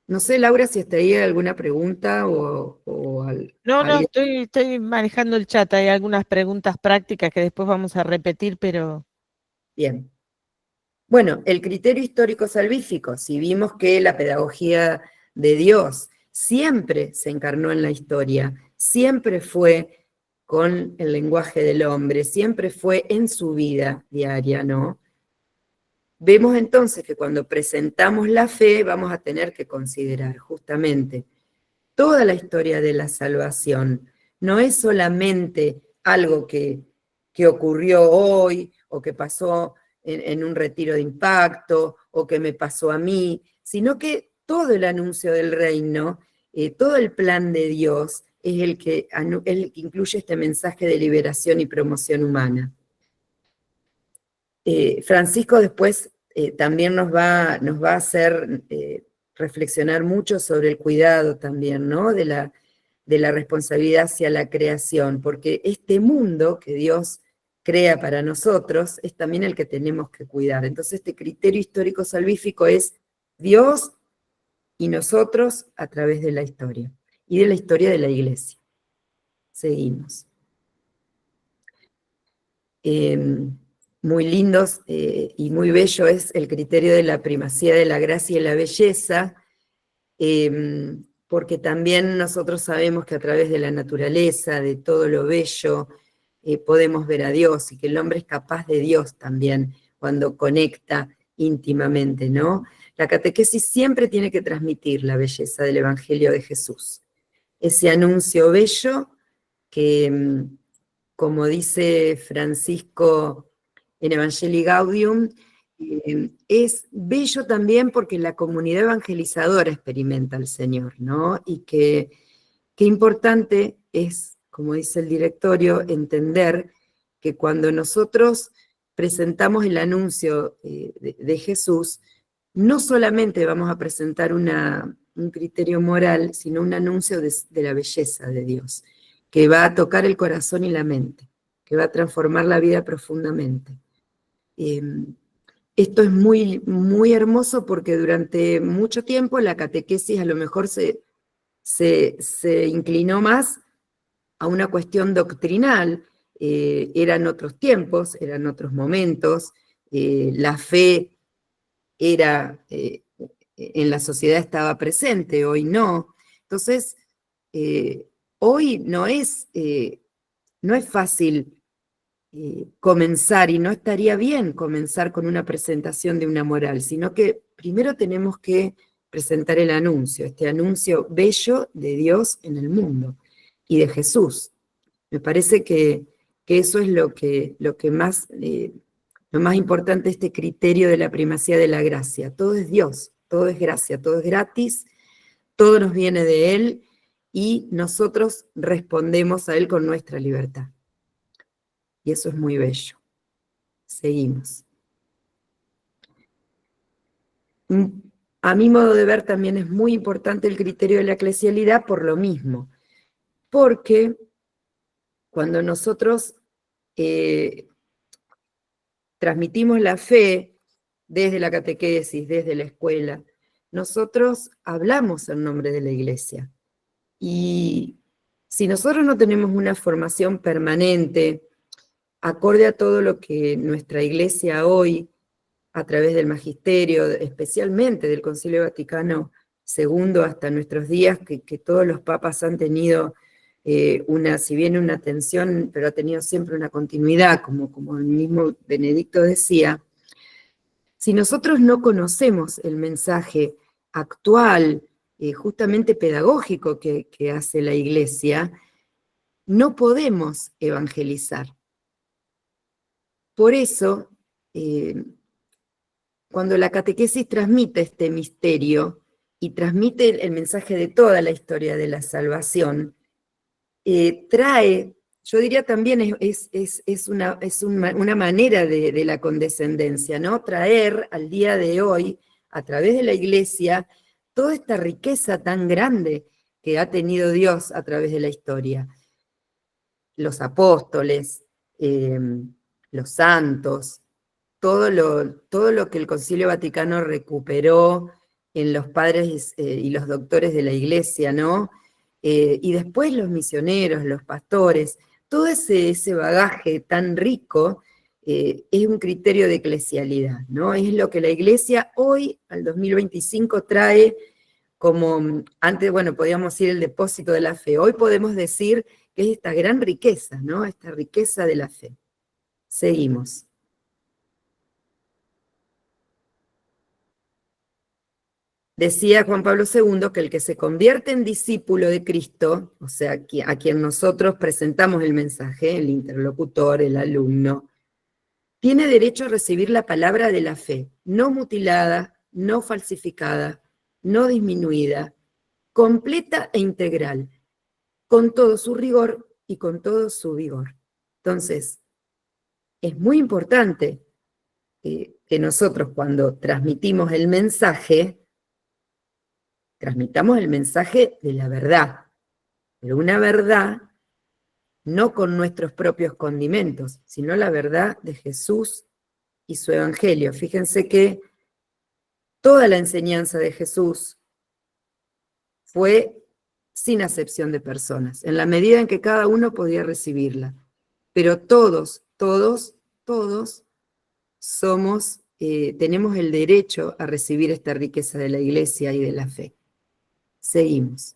No sé, Laura, si hasta ahí hay alguna pregunta No, alguien. estoy manejando el chat, hay algunas preguntas prácticas que después vamos a repetir, pero... Bien. Bueno, el criterio histórico salvífico, si vimos que la pedagogía de Dios siempre se encarnó en la historia, siempre fue con el lenguaje del hombre, siempre fue en su vida diaria, ¿no? Vemos entonces que cuando presentamos la fe vamos a tener que considerar justamente toda la historia de la salvación. No es solamente algo que ocurrió hoy o que pasó en un retiro de impacto o que me pasó a mí, sino que todo el anuncio del reino, todo el plan de Dios es el que incluye este mensaje de liberación y promoción humana. Francisco después también nos va a hacer reflexionar mucho sobre el cuidado también, ¿no? De la responsabilidad hacia la creación, porque este mundo que Dios crea para nosotros es también el que tenemos que cuidar. Entonces este criterio histórico salvífico es Dios y nosotros a través de la historia, y de la historia de la Iglesia. Seguimos. Muy lindos y muy bello es el criterio de la primacía de la gracia y la belleza, porque también nosotros sabemos que a través de la naturaleza, de todo lo bello, podemos ver a Dios, y que el hombre es capaz de Dios también cuando conecta íntimamente, ¿no? La catequesis siempre tiene que transmitir la belleza del Evangelio de Jesús. Ese anuncio bello que, como dice Francisco en Evangelii Gaudium, es bello también porque la comunidad evangelizadora experimenta al Señor, ¿no? Y qué importante es, como dice el directorio, entender que cuando nosotros presentamos el anuncio de Jesús, no solamente vamos a presentar un criterio moral, sino un anuncio de la belleza de Dios, que va a tocar el corazón y la mente, que va a transformar la vida profundamente. Esto es muy, muy hermoso porque durante mucho tiempo la catequesis a lo mejor se inclinó más a una cuestión doctrinal. Eran otros tiempos, eran otros momentos, la fe era, en la sociedad estaba presente, hoy no. Entonces, hoy no es fácil comenzar, y no estaría bien comenzar con una presentación de una moral, sino que primero tenemos que presentar el anuncio, este anuncio bello de Dios en el mundo y de Jesús. Me parece que eso es lo más importante, este criterio de la primacía de la gracia. Todo es Dios, todo es gracia, todo es gratis, todo nos viene de Él y nosotros respondemos a Él con nuestra libertad. Y eso es muy bello. Seguimos. A mi modo de ver también es muy importante el criterio de la eclesialidad por lo mismo, porque cuando nosotros transmitimos la fe desde la catequesis, desde la escuela, nosotros hablamos en nombre de la Iglesia. Y si nosotros no tenemos una formación permanente, acorde a todo lo que nuestra Iglesia hoy, a través del magisterio, especialmente del Concilio Vaticano II hasta nuestros días, que todos los papas han tenido si bien una atención, pero ha tenido siempre una continuidad, como el mismo Benedicto decía. Si nosotros no conocemos el mensaje actual, justamente pedagógico que hace la Iglesia, no podemos evangelizar. Por eso, cuando la catequesis transmite este misterio y transmite el mensaje de toda la historia de la salvación, trae, yo diría también es una manera de la condescendencia, ¿no? Traer al día de hoy, a través de la Iglesia, toda esta riqueza tan grande que ha tenido Dios a través de la historia. Los apóstoles, los santos, todo lo que el Concilio Vaticano recuperó en los padres y los doctores de la Iglesia, ¿no? Y después los misioneros, los pastores, todo ese bagaje tan rico es un criterio de eclesialidad, ¿no? Es lo que la Iglesia hoy, al 2025, trae como, antes, bueno, podíamos decir el depósito de la fe, hoy podemos decir que es esta gran riqueza, ¿no? Esta riqueza de la fe. Seguimos. decía Juan Pablo II que el que se convierte en discípulo de Cristo, o sea, a quien nosotros presentamos el mensaje, el interlocutor, el alumno, tiene derecho a recibir la palabra de la fe, no mutilada, no falsificada, no disminuida, completa e integral, con todo su rigor y con todo su vigor. Entonces, es muy importante que nosotros cuando transmitimos el mensaje, transmitamos el mensaje de la verdad, pero una verdad no con nuestros propios condimentos, sino la verdad de Jesús y su evangelio. Fíjense que toda la enseñanza de Jesús fue sin acepción de personas, en la medida en que cada uno podía recibirla. Pero todos somos, tenemos el derecho a recibir esta riqueza de la Iglesia y de la fe. Seguimos.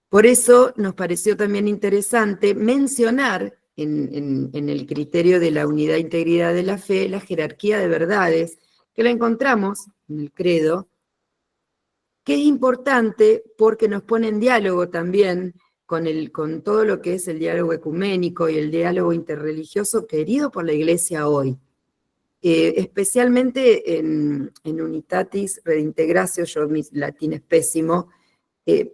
Por eso nos pareció también interesante mencionar en el criterio de la unidad e integridad de la fe la jerarquía de verdades, que la encontramos en el credo, que es importante porque nos pone en diálogo también con todo lo que es el diálogo ecuménico y el diálogo interreligioso querido por la Iglesia hoy. Especialmente en Unitatis Redintegratio, yo mi latín es pésimo,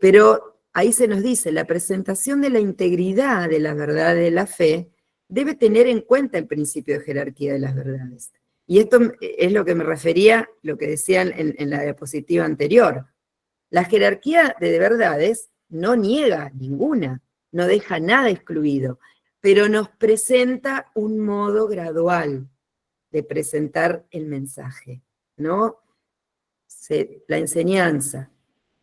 pero ahí se nos dice, la presentación de la integridad de la verdad de la fe debe tener en cuenta el principio de jerarquía de las verdades. Y esto es lo que me refería, lo que decían en la diapositiva anterior. La jerarquía de verdades no niega ninguna, no deja nada excluido, pero nos presenta un modo gradual de presentar el mensaje, ¿no? La enseñanza,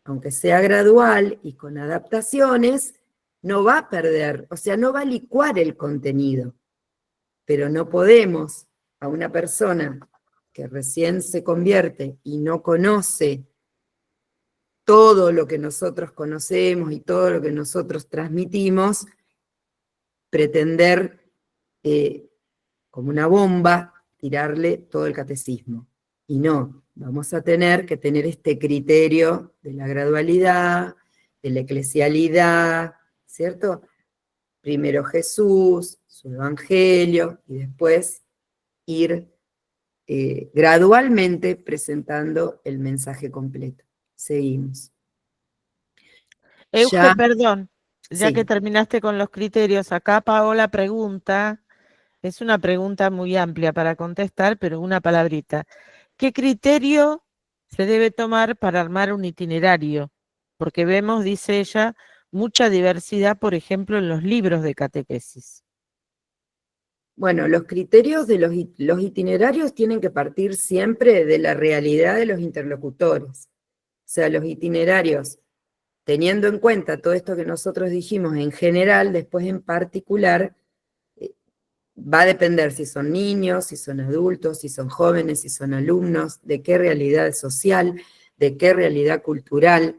aunque sea gradual y con adaptaciones, no va a perder, o sea, no va a licuar el contenido, pero no podemos a una persona que recién se convierte y no conoce todo lo que nosotros conocemos y todo lo que nosotros transmitimos, pretender como una bomba tirarle todo el catecismo. Y no, vamos a tener que tener este criterio de la gradualidad, de la eclesialidad, ¿cierto? Primero Jesús, su evangelio, y después ir gradualmente presentando el mensaje completo. Seguimos. Euge, Ya, perdón, ya sí. que terminaste con los criterios, acá Paola pregunta, es una pregunta muy amplia para contestar, pero una palabrita. ¿Qué criterio se debe tomar para armar un itinerario? Porque vemos, dice ella, mucha diversidad, por ejemplo, en los libros de catequesis. Bueno, los criterios de los itinerarios tienen que partir siempre de la realidad de los interlocutores. O sea, los itinerarios, teniendo en cuenta todo esto que nosotros dijimos en general, después en particular, va a depender si son niños, si son adultos, si son jóvenes, si son alumnos, de qué realidad social, de qué realidad cultural.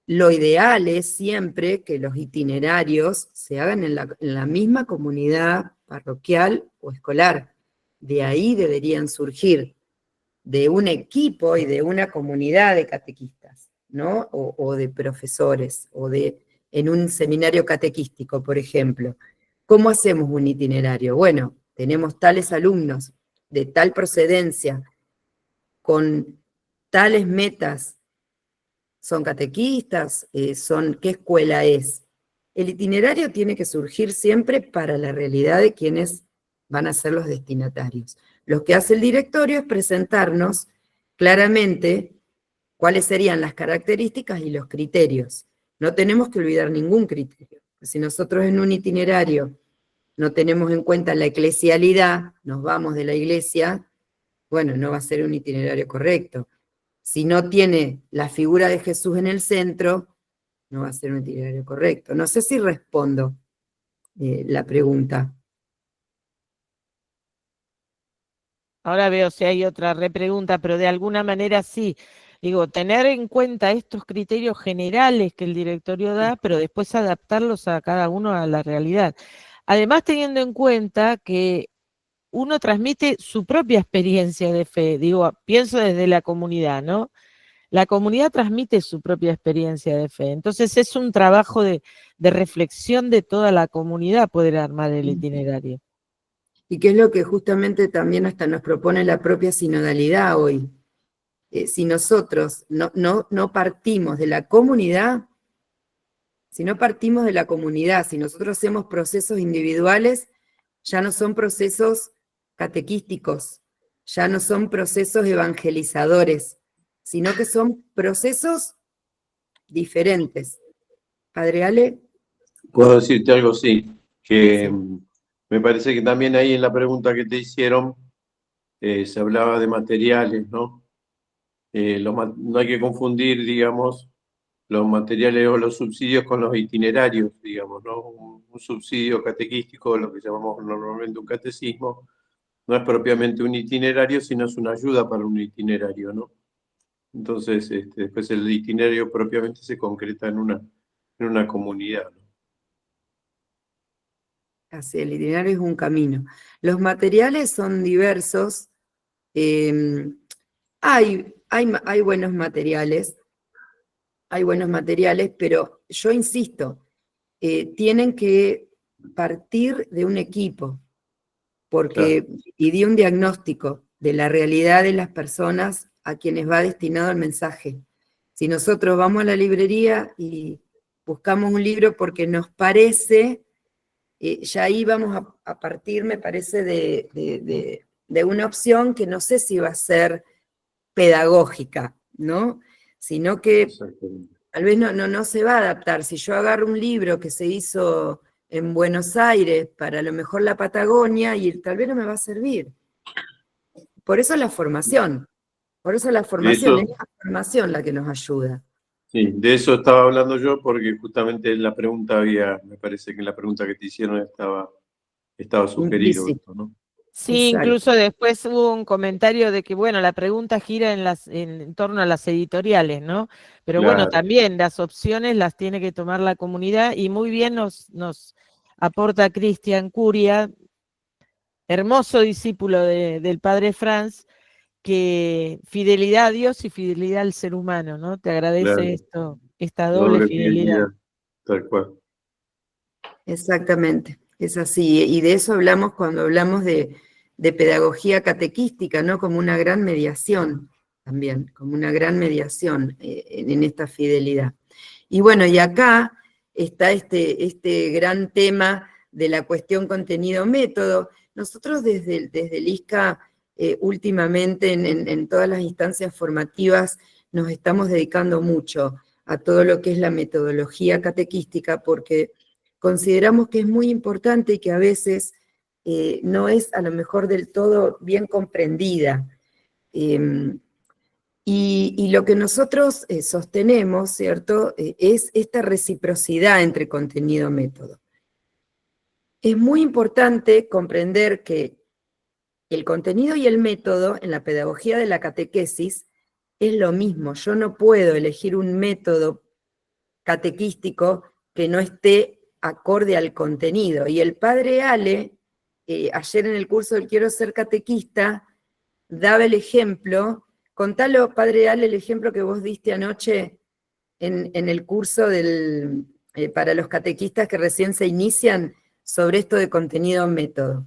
Lo ideal es siempre que los itinerarios se hagan en la misma comunidad parroquial o escolar. De ahí deberían surgir, de un equipo y de una comunidad de catequistas, ¿no? O de profesores, en un seminario catequístico, por ejemplo. ¿Cómo hacemos un itinerario? Bueno, tenemos tales alumnos de tal procedencia, con tales metas. ¿Son catequistas? ¿Qué escuela es? El itinerario tiene que surgir siempre para la realidad de quienes van a ser los destinatarios. Lo que hace el directorio es presentarnos claramente cuáles serían las características y los criterios. No tenemos que olvidar ningún criterio. Si nosotros en un itinerario no tenemos en cuenta la eclesialidad, nos vamos de la iglesia, bueno, no va a ser un itinerario correcto. Si no tiene la figura de Jesús en el centro, no va a ser un itinerario correcto. No sé si respondo la pregunta. Ahora veo si hay otra repregunta, pero de alguna manera sí. Digo, tener en cuenta estos criterios generales que el directorio da, pero después adaptarlos a cada uno a la realidad. Además, teniendo en cuenta que uno transmite su propia experiencia de fe, digo, pienso desde la comunidad, ¿no? La comunidad transmite su propia experiencia de fe, entonces es un trabajo de reflexión de toda la comunidad poder armar el itinerario. Y que es lo que justamente también hasta nos propone la propia sinodalidad hoy. Si nosotros no partimos de la comunidad, si nosotros hacemos procesos individuales, ya no son procesos catequísticos, ya no son procesos evangelizadores, sino que son procesos diferentes. Padre Ale. Puedo decirte algo, sí, que Sí. me parece que también ahí en la pregunta que te hicieron se hablaba de materiales, ¿no? No hay que confundir, digamos, los materiales o los subsidios con los itinerarios, digamos, ¿no? Un subsidio catequístico, lo que llamamos normalmente un catecismo, no es propiamente un itinerario, sino es una ayuda para un itinerario, ¿no? Entonces, después el itinerario propiamente se concreta en una comunidad, ¿no? Así, el itinerario es un camino. Los materiales son diversos. Hay buenos materiales, pero yo insisto, tienen que partir de un equipo, y de un diagnóstico de la realidad de las personas a quienes va destinado el mensaje. Si nosotros vamos a la librería y buscamos un libro porque nos parece, ya ahí vamos a partir, me parece, de una opción que no sé si va a ser pedagógica, ¿no? Sino que tal vez no se va a adaptar. Si yo agarro un libro que se hizo en Buenos Aires para a lo mejor la Patagonia y tal vez no me va a servir. Por eso la formación, es la formación la que nos ayuda. Sí, de eso estaba hablando yo porque justamente en la pregunta me parece que en la pregunta que te hicieron estaba sugerido esto, ¿no? Sí, Exacto. incluso después hubo un comentario de que, bueno, la pregunta gira en torno a las editoriales, ¿no? Pero bueno, Claro. también las opciones las tiene que tomar la comunidad y muy bien nos aporta Cristian Curia, hermoso discípulo del padre Franz, que fidelidad a Dios y fidelidad al ser humano, ¿no? Te agradece Claro. esta doble fidelidad. Tal cual. Exactamente, es así. Y de eso hablamos cuando hablamos de pedagogía catequística, ¿no? Como una gran mediación también, como una gran mediación en esta fidelidad. Y bueno, y acá está este gran tema de la cuestión contenido-método. Nosotros desde el ISCA, últimamente en todas las instancias formativas, nos estamos dedicando mucho a todo lo que es la metodología catequística, porque consideramos que es muy importante y que a veces no es a lo mejor del todo bien comprendida. Y lo que nosotros sostenemos, ¿cierto?, es esta reciprocidad entre contenido y método. Es muy importante comprender que el contenido y el método en la pedagogía de la catequesis es lo mismo. Yo no puedo elegir un método catequístico que no esté acorde al contenido. Y el padre Ale, ayer en el curso del Quiero Ser Catequista, daba el ejemplo. Contalo, padre Ale, el ejemplo que vos diste anoche en el curso para los catequistas que recién se inician sobre esto de contenido-método.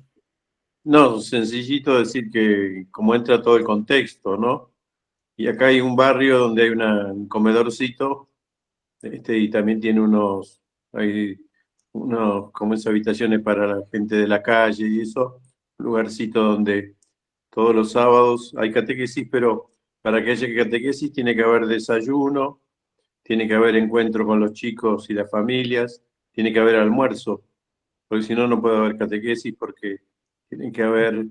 No, sencillito decir que como entra todo el contexto, ¿no? Y acá hay un barrio donde hay un comedorcito, y también tiene hay unos como esas habitaciones para la gente de la calle y eso, un lugarcito donde todos los sábados hay catequesis, pero para que haya catequesis tiene que haber desayuno, tiene que haber encuentro con los chicos y las familias, tiene que haber almuerzo, porque si no, no puede haber catequesis porque tienen que haber,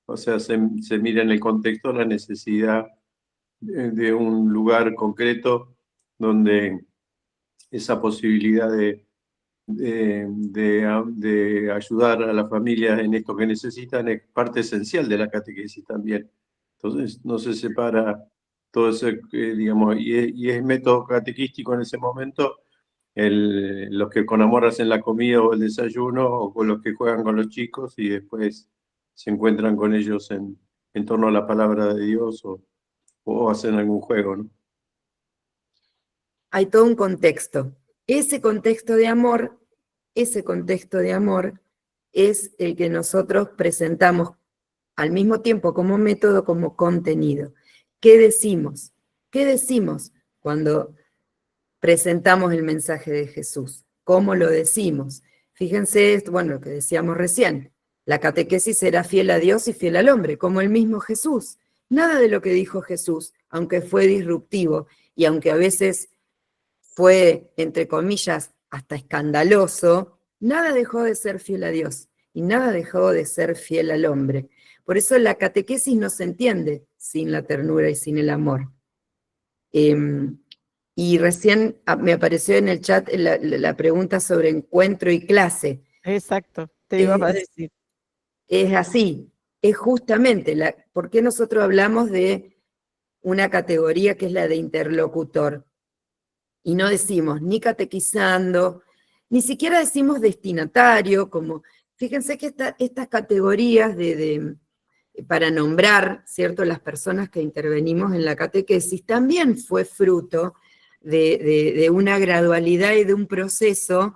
o sea, se mira en el contexto la necesidad de un lugar concreto donde esa posibilidad de ayudar a las familias en esto que necesitan es parte esencial de la catequesis también. Entonces no se separa todo eso, digamos, y es método catequístico en ese momento, los que con amor hacen la comida o el desayuno, o con los que juegan con los chicos y después se encuentran con ellos en torno a la palabra de Dios o hacen algún juego, ¿no? Hay todo un contexto. Ese contexto de amor es el que nosotros presentamos al mismo tiempo como método, como contenido. ¿Qué decimos? ¿Qué decimos cuando presentamos el mensaje de Jesús? ¿Cómo lo decimos? Fíjense, bueno, lo que decíamos recién, la catequesis era fiel a Dios y fiel al hombre, como el mismo Jesús. Nada de lo que dijo Jesús, aunque fue disruptivo y aunque a veces fue, entre comillas, hasta escandaloso, nada dejó de ser fiel a Dios y nada dejó de ser fiel al hombre. Por eso la catequesis no se entiende sin la ternura y sin el amor. Y recién me apareció en el chat la pregunta sobre encuentro y clase. Exacto, te iba a decir. Es así, es justamente, ¿por qué nosotros hablamos de una categoría que es la de interlocutor? Y no decimos ni catequizando, ni siquiera decimos destinatario, como, fíjense que estas categorías para nombrar, ¿cierto?, las personas que intervenimos en la catequesis, también fue fruto de una gradualidad y de un proceso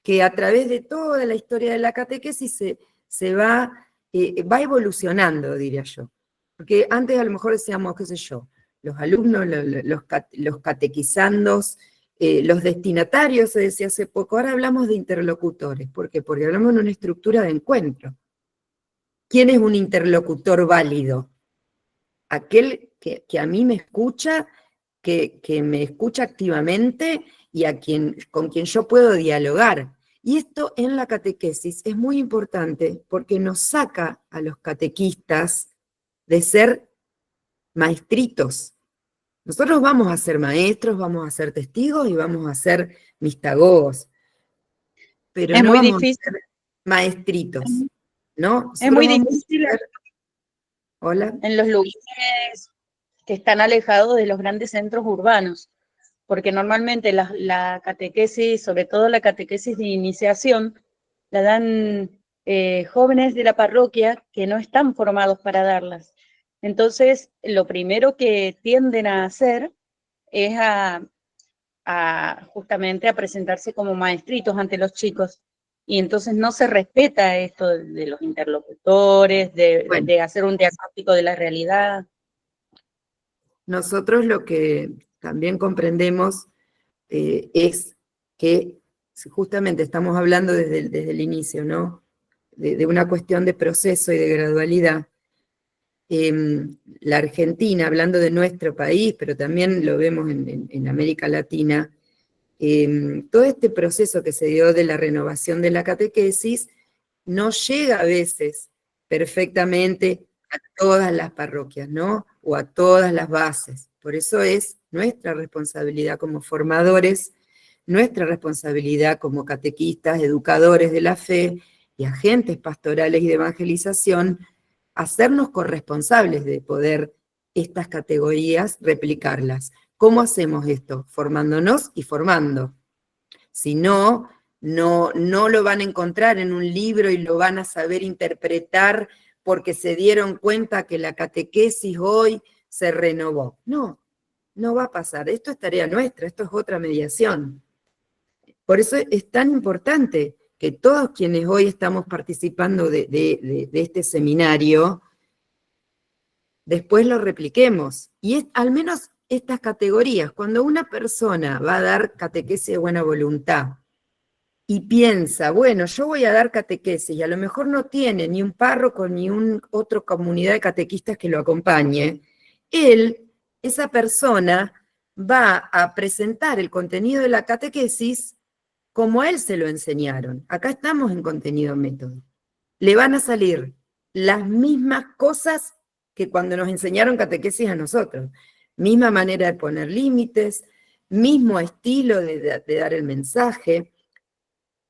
que a través de toda la historia de la catequesis se va evolucionando, diría yo. Porque antes a lo mejor decíamos, qué sé yo, los alumnos, los catequizandos, los destinatarios, se decía hace poco, ahora hablamos de interlocutores. ¿Por qué? Porque hablamos de una estructura de encuentro. ¿Quién es un interlocutor válido? Aquel que a mí me escucha, que me escucha activamente y con quien yo puedo dialogar. Y esto en la catequesis es muy importante porque nos saca a los catequistas de ser maestritos. Nosotros vamos a ser maestros, vamos a ser testigos y vamos a ser mistagogos, pero es no muy vamos difícil. a ser maestritos, ¿no? Es muy Nosotros vamos a difícil ser- Hola. en los lugares que están alejados de los grandes centros urbanos, porque normalmente la catequesis, sobre todo la catequesis de iniciación, la dan jóvenes de la parroquia que no están formados para darlas. Entonces, lo primero que tienden a hacer es justamente a presentarse como maestritos ante los chicos. Y entonces no se respeta esto de los interlocutores, Bueno. de hacer un diagnóstico de la realidad. Nosotros lo que también comprendemos es que justamente estamos hablando desde el inicio, ¿no? De una cuestión de proceso y de gradualidad. La Argentina, hablando de nuestro país, pero también lo vemos en América Latina, todo este proceso que se dio de la renovación de la catequesis no llega a veces perfectamente a todas las parroquias, ¿no? O a todas las bases. Por eso es nuestra responsabilidad como formadores, nuestra responsabilidad como catequistas, educadores de la fe y agentes pastorales y de evangelización, hacernos corresponsables de poder estas categorías replicarlas. ¿Cómo hacemos esto? Formándonos y formando. Si no, no lo van a encontrar en un libro y lo van a saber interpretar porque se dieron cuenta que la catequesis hoy se renovó. No va a pasar. Esto es tarea nuestra, esto es otra mediación. Por eso es tan importante que todos quienes hoy estamos participando de este seminario, después lo repliquemos. Y al menos estas categorías, cuando una persona va a dar catequesis de buena voluntad y piensa, bueno, yo voy a dar catequesis y a lo mejor no tiene ni un párroco ni otra comunidad de catequistas que lo acompañe, esa persona va a presentar el contenido de la catequesis como a él se lo enseñaron. Acá estamos en contenido método. Le van a salir las mismas cosas que cuando nos enseñaron catequesis a nosotros. Misma manera de poner límites, mismo estilo de dar el mensaje.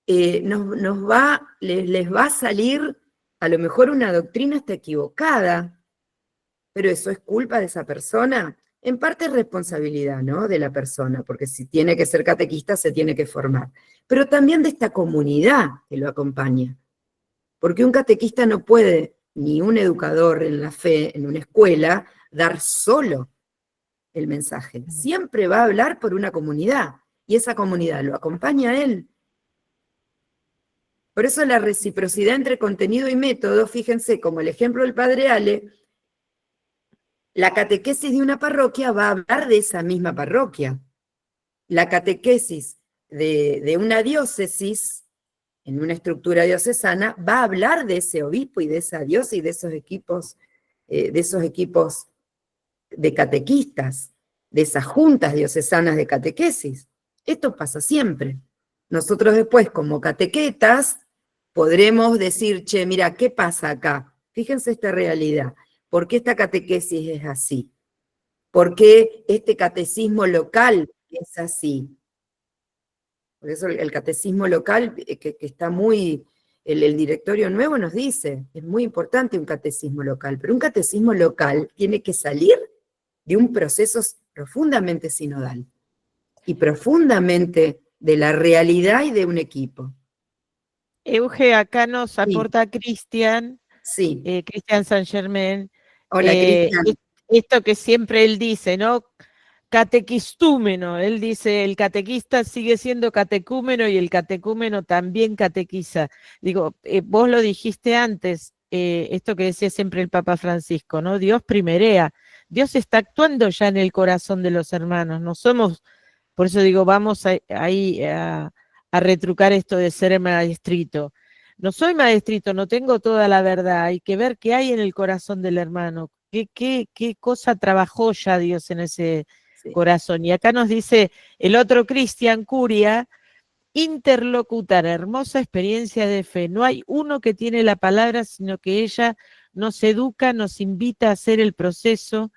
Les va a salir a lo mejor una doctrina hasta equivocada, pero eso es culpa de esa persona. En parte es responsabilidad, ¿no?, de la persona, porque si tiene que ser catequista se tiene que formar, pero también de esta comunidad que lo acompaña, porque un catequista no puede ni un educador en la fe, en una escuela, dar solo el mensaje. Siempre va a hablar por una comunidad, y esa comunidad lo acompaña a él. Por eso la reciprocidad entre contenido y método, fíjense, como el ejemplo del padre Ale, la catequesis de una parroquia va a hablar de esa misma parroquia. La catequesis de una diócesis, en una estructura diocesana, va a hablar de ese obispo y de esa diócesis y de esos equipos de catequistas, de esas juntas diocesanas de catequesis. Esto pasa siempre. Nosotros después, como catequetas, podremos decir, che, mira, ¿qué pasa acá? Fíjense esta realidad. ¿Por qué esta catequesis es así? ¿Por qué este catecismo local es así? Por eso el catecismo local, que está muy, el directorio nuevo nos dice, es muy importante un catecismo local, pero un catecismo local tiene que salir de un proceso profundamente sinodal y profundamente de la realidad y de un equipo. Euge, acá nos Sí. aporta Cristian, Sí. Cristian San Germain, Hola, Cristian. esto que siempre él dice, ¿no? Catequistúmeno, él dice, el catequista sigue siendo catecúmeno y el catecúmeno también catequiza. Digo, vos lo dijiste antes, esto que decía siempre el Papa Francisco, ¿no? Dios primerea, Dios está actuando ya en el corazón de los hermanos, no somos, por eso digo, vamos ahí a retrucar esto de ser maestrito. No soy maestrito, no tengo toda la verdad, hay que ver qué hay en el corazón del hermano, qué cosa trabajó ya Dios en ese corazón. Y acá nos dice el otro Cristian Curia, interlocutar, hermosa experiencia de fe. No hay uno que tiene la palabra, sino que ella nos educa, nos invita a hacer el proceso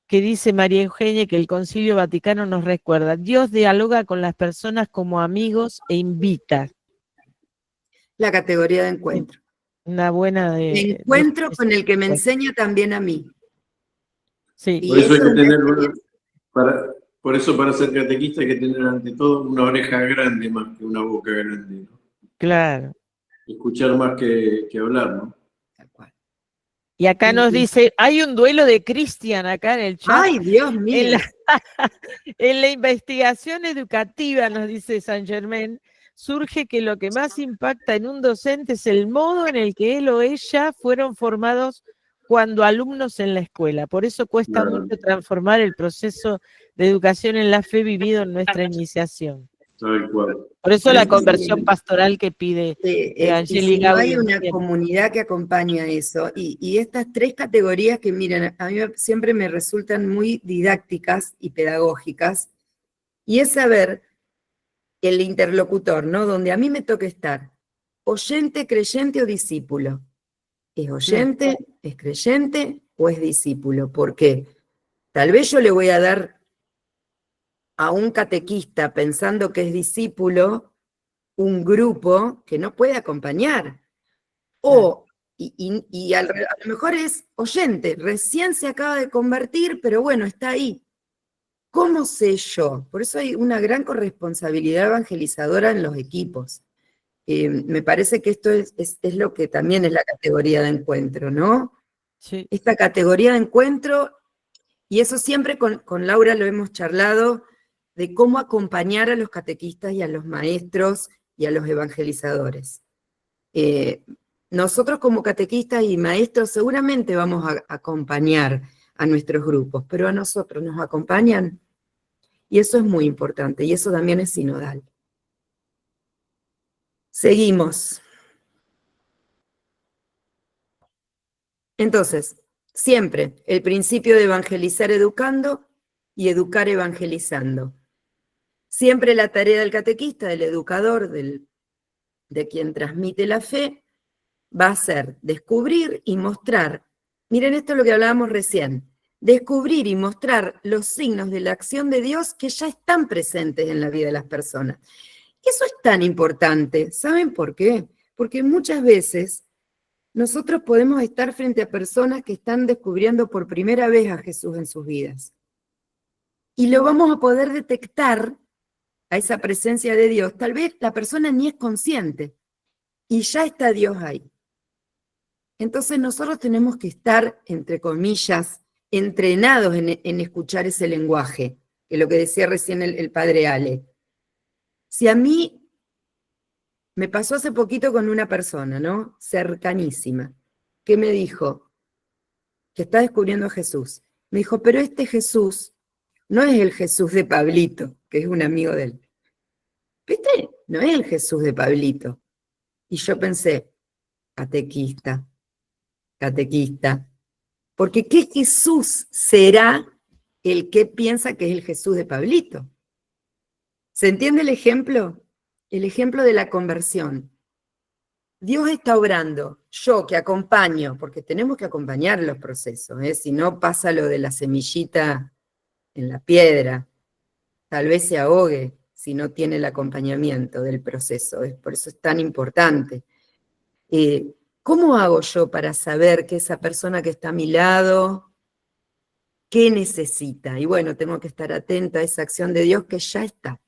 que dice María Eugenia, que el Concilio Vaticano nos recuerda. Dios dialoga con las personas como amigos e invita. La categoría de encuentro. Una buena de encuentro con el que me enseña también a mí. Sí. Por eso hay que tener, por eso para ser catequista hay que tener ante todo una oreja grande más que una boca grande, ¿no? Claro. Escuchar más que hablar, ¿no? Y acá nos dice, hay un duelo de Cristian acá en el chat. ¡Ay, Dios mío! En la investigación educativa, nos dice San Germain, surge que lo que más impacta en un docente es el modo en el que él o ella fueron formados cuando alumnos en la escuela. Por eso cuesta mucho transformar el proceso de educación en la fe vivido en nuestra iniciación. Por eso la conversión pastoral que pide Angélica. Si no hay una comunidad que acompaña eso, y estas tres categorías que, miren, a mí siempre me resultan muy didácticas y pedagógicas, y es saber el interlocutor, ¿no? Donde a mí me toca estar, oyente, creyente o discípulo. ¿Es oyente, es creyente o es discípulo? Porque tal vez yo le voy a dar a un catequista pensando que es discípulo un grupo que no puede acompañar. O, a lo mejor es oyente, recién se acaba de convertir, pero bueno, está ahí. ¿Cómo sé yo? Por eso hay una gran corresponsabilidad evangelizadora en los equipos. Me parece que esto es lo que también es la categoría de encuentro, ¿no? Sí. Esta categoría de encuentro, y eso siempre con Laura lo hemos charlado, de cómo acompañar a los catequistas y a los maestros y a los evangelizadores. Nosotros como catequistas y maestros seguramente vamos a acompañar a nuestros grupos, pero a nosotros nos acompañan, y eso es muy importante, y eso también es sinodal. Seguimos. Entonces, siempre el principio de evangelizar educando y educar evangelizando. Siempre la tarea del catequista, del educador, de quien transmite la fe, va a ser descubrir y mostrar. Miren, esto es lo que hablábamos recién. Descubrir y mostrar los signos de la acción de Dios que ya están presentes en la vida de las personas. Eso es tan importante. ¿Saben por qué? Porque muchas veces nosotros podemos estar frente a personas que están descubriendo por primera vez a Jesús en sus vidas. Y lo vamos a poder detectar a esa presencia de Dios. Tal vez la persona ni es consciente y ya está Dios ahí. Entonces nosotros tenemos que estar, entre comillas, entrenados en escuchar ese lenguaje, que es lo que decía recién el padre Ale. Si a mí me pasó hace poquito con una persona, ¿no? Cercanísima, que me dijo que está descubriendo a Jesús. Me dijo, pero este Jesús no es el Jesús de Pablito, que es un amigo de él. ¿Viste? No es el Jesús de Pablito. Y yo pensé, catequista, catequista. Porque ¿qué Jesús será el que piensa que es el Jesús de Pablito? ¿Se entiende el ejemplo? El ejemplo de la conversión. Dios está obrando, yo que acompaño, porque tenemos que acompañar los procesos, si no pasa lo de la semillita en la piedra, tal vez se ahogue si no tiene el acompañamiento del proceso, por eso es tan importante. ¿Cómo hago yo para saber que esa persona que está a mi lado, qué necesita? Y bueno, tengo que estar atenta a esa acción de Dios que ya está.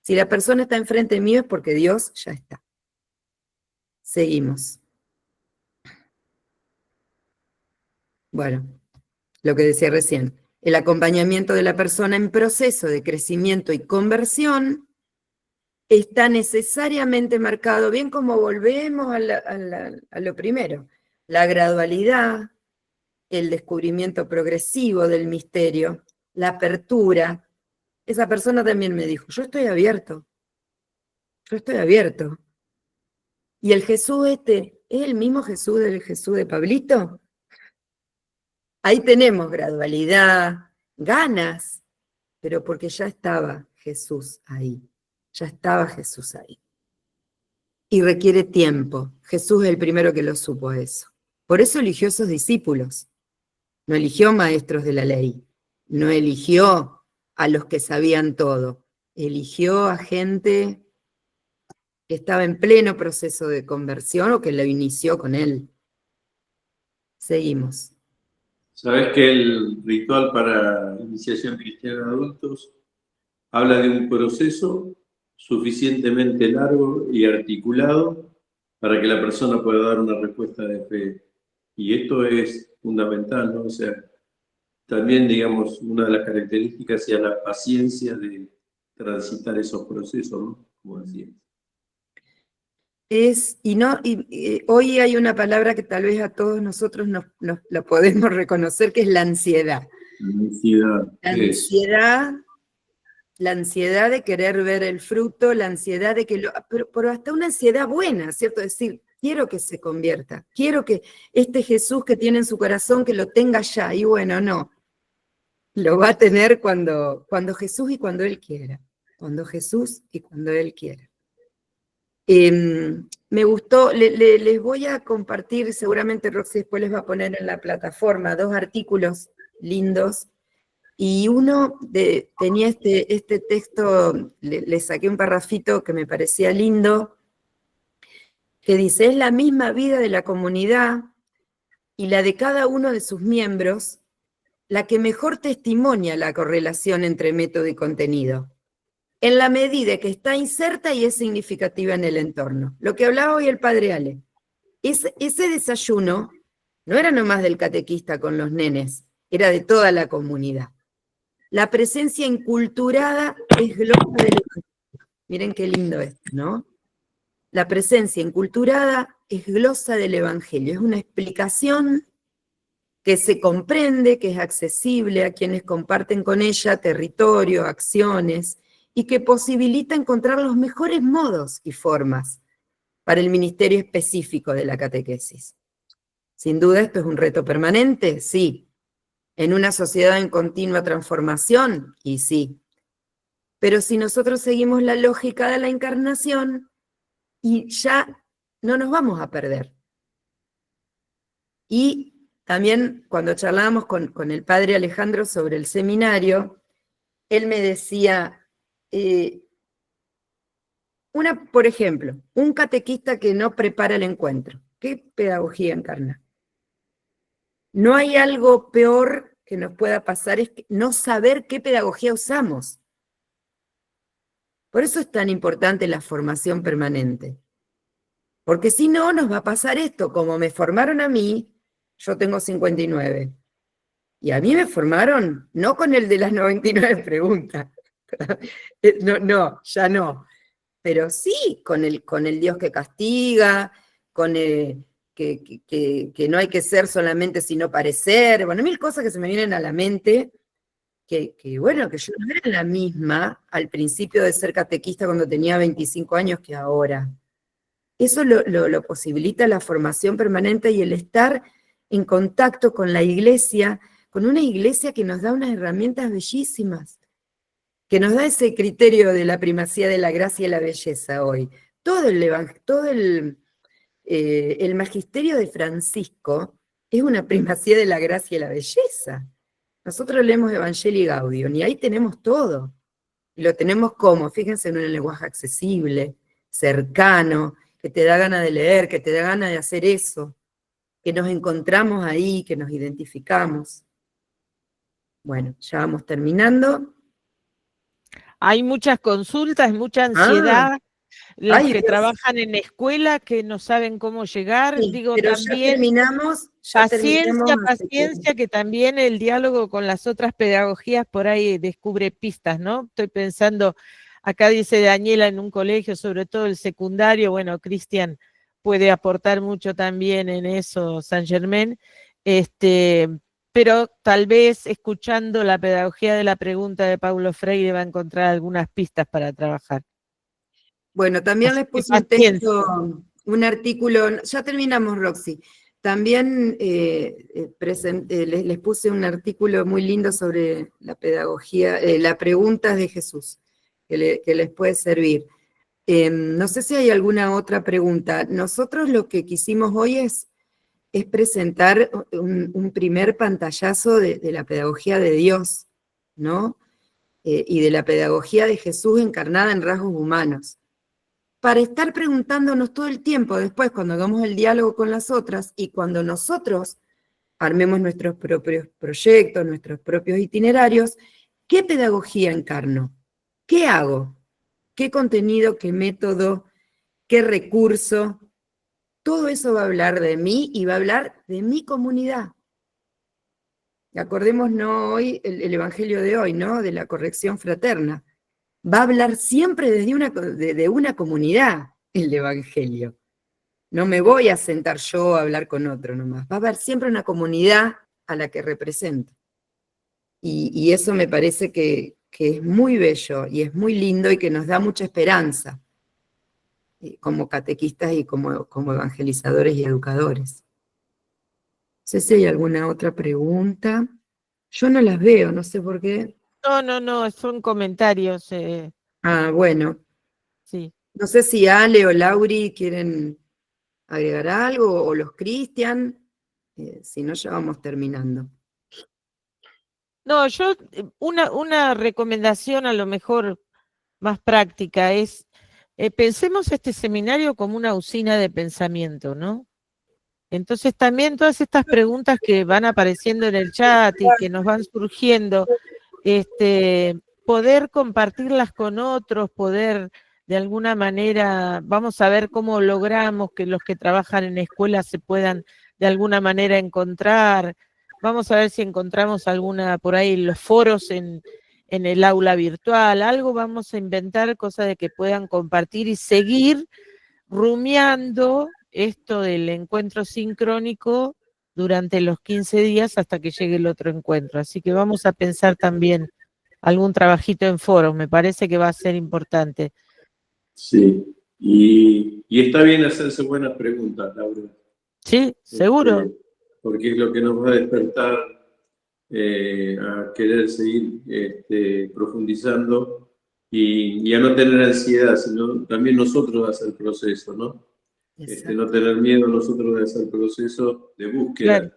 Si la persona está enfrente mío es porque Dios ya está. Seguimos. Bueno, lo que decía recién, el acompañamiento de la persona en proceso de crecimiento y conversión está necesariamente marcado, bien como volvemos a lo primero, la gradualidad, el descubrimiento progresivo del misterio, la apertura. Esa persona también me dijo, yo estoy abierto. ¿Y el Jesús es el mismo Jesús del Jesús de Pablito? Ahí tenemos gradualidad, ganas, pero porque ya estaba Jesús ahí. Ya estaba Jesús ahí. Y requiere tiempo. Jesús es el primero que lo supo eso. Por eso eligió esos discípulos. No eligió maestros de la ley. No eligió a los que sabían todo. Eligió a gente que estaba en pleno proceso de conversión o que lo inició con él. Seguimos. ¿Sabés que el ritual para iniciación cristiana de adultos habla de un proceso suficientemente largo y articulado para que la persona pueda dar una respuesta de fe? Y esto es fundamental, ¿no? O sea, también, digamos, una de las características sea la paciencia de transitar esos procesos, ¿no? Como decía. Hoy hay una palabra que tal vez a todos nosotros nos la podemos reconocer, que es la ansiedad. La ansiedad de querer ver el fruto, la ansiedad de que pero hasta una ansiedad buena, ¿cierto? Es decir, quiero que se convierta, quiero que este Jesús que tiene en su corazón, que lo tenga ya, y bueno, no. Lo va a tener cuando Jesús y cuando Él quiera. Cuando Jesús y cuando Él quiera. Me gustó, les voy a compartir, seguramente Roxy después les va a poner en la plataforma, 2 artículos lindos, y uno tenía este texto, le saqué un parrafito que me parecía lindo, que dice, es la misma vida de la comunidad y la de cada uno de sus miembros la que mejor testimonia la correlación entre método y contenido, en la medida que está inserta y es significativa en el entorno. Lo que hablaba hoy el padre Ale, ese desayuno no era nomás del catequista con los nenes, era de toda la comunidad. La presencia inculturada es glosa del evangelio. Miren qué lindo es, ¿no? La presencia inculturada es glosa del evangelio, es una explicación que se comprende, que es accesible a quienes comparten con ella territorio, acciones, y que posibilita encontrar los mejores modos y formas para el ministerio específico de la catequesis. Sin duda esto es un reto permanente, sí. En una sociedad en continua transformación, y sí. Pero si nosotros seguimos la lógica de la encarnación, y ya no nos vamos a perder. Y también cuando charlábamos con el padre Alejandro sobre el seminario, él me decía, por ejemplo, un catequista que no prepara el encuentro, ¿qué pedagogía encarna? No hay algo peor que nos pueda pasar, es no saber qué pedagogía usamos. Por eso es tan importante la formación permanente. Porque si no, nos va a pasar esto. Como me formaron a mí, yo tengo 59. Y a mí me formaron, no con el de las 99 preguntas. No, ya no. Pero sí con el Dios que castiga, con que no hay que ser solamente sino parecer. Bueno, 1000 cosas que se me vienen a la mente, bueno, que yo no era la misma al principio de ser catequista cuando tenía 25 años que ahora. Eso lo posibilita la formación permanente y el estar en contacto con la iglesia, con una iglesia que nos da unas herramientas bellísimas, que nos da ese criterio de la primacía de la gracia y la belleza hoy. Todo el magisterio de Francisco es una primacía de la gracia y la belleza. Nosotros leemos Evangelii Gaudium y ahí tenemos todo. Y lo tenemos como, fíjense, en un lenguaje accesible, cercano, que te da ganas de leer, que te da ganas de hacer eso, que nos encontramos ahí, que nos identificamos. Bueno, ya vamos terminando. Hay muchas consultas, mucha Ah, ansiedad. Los ay, que Dios. trabajan en escuela, que no saben cómo llegar, Sí, digo pero también, ya terminamos, así que- paciencia, que también el diálogo con las otras pedagogías por ahí descubre pistas, ¿no? Estoy pensando, acá dice Daniela en un colegio, sobre todo el secundario, bueno, Cristian puede aportar mucho también en eso, San Germán, pero tal vez escuchando la pedagogía de la pregunta de Paulo Freire va a encontrar algunas pistas para trabajar. Bueno, también Así les que puse un paciencia. texto, un artículo, ya terminamos, Roxy. También les puse un artículo muy lindo sobre la pedagogía, las preguntas de Jesús, que les puede servir. No sé si hay alguna otra pregunta. Nosotros lo que quisimos hoy es presentar un primer pantallazo de la pedagogía de Dios, ¿no? Y de la pedagogía de Jesús encarnada en rasgos humanos, para estar preguntándonos todo el tiempo después cuando hagamos el diálogo con las otras y cuando nosotros armemos nuestros propios proyectos, nuestros propios itinerarios, ¿qué pedagogía encarno? ¿Qué hago? ¿Qué contenido, qué método, qué recurso? Todo eso va a hablar de mí y va a hablar de mi comunidad. Acordémonos hoy el evangelio de hoy, ¿no? De la corrección fraterna. Va a hablar siempre de una comunidad el evangelio. No me voy a sentar yo a hablar con otro nomás. Va a haber siempre una comunidad a la que represento. Y eso me parece que es muy bello y es muy lindo y que nos da mucha esperanza como catequistas y como evangelizadores y educadores. No sé si hay alguna otra pregunta. Yo no las veo, no sé por qué. No, son comentarios, Ah, bueno. sí. No sé si Ale o Lauri quieren agregar algo, o los Cristian, si no ya vamos terminando. No, yo, una recomendación a lo mejor más práctica es, pensemos este seminario como una usina de pensamiento, ¿no? Entonces también todas estas preguntas que van apareciendo en el chat y que nos van surgiendo, poder compartirlas con otros, poder de alguna manera, vamos a ver cómo logramos que los que trabajan en escuelas se puedan de alguna manera encontrar, vamos a ver si encontramos alguna por ahí, los foros en el aula virtual, algo vamos a inventar, cosa de que puedan compartir y seguir rumiando esto del encuentro sincrónico durante los 15 días hasta que llegue el otro encuentro. Así que vamos a pensar también algún trabajito en foro, me parece que va a ser importante. Sí, y está bien hacerse buenas preguntas, Laura. Sí, seguro. Porque es lo que nos va a despertar a querer seguir profundizando y a no tener ansiedad, sino también nosotros hacer el proceso, ¿no? No tener miedo nosotros de hacer el proceso de búsqueda, Claro.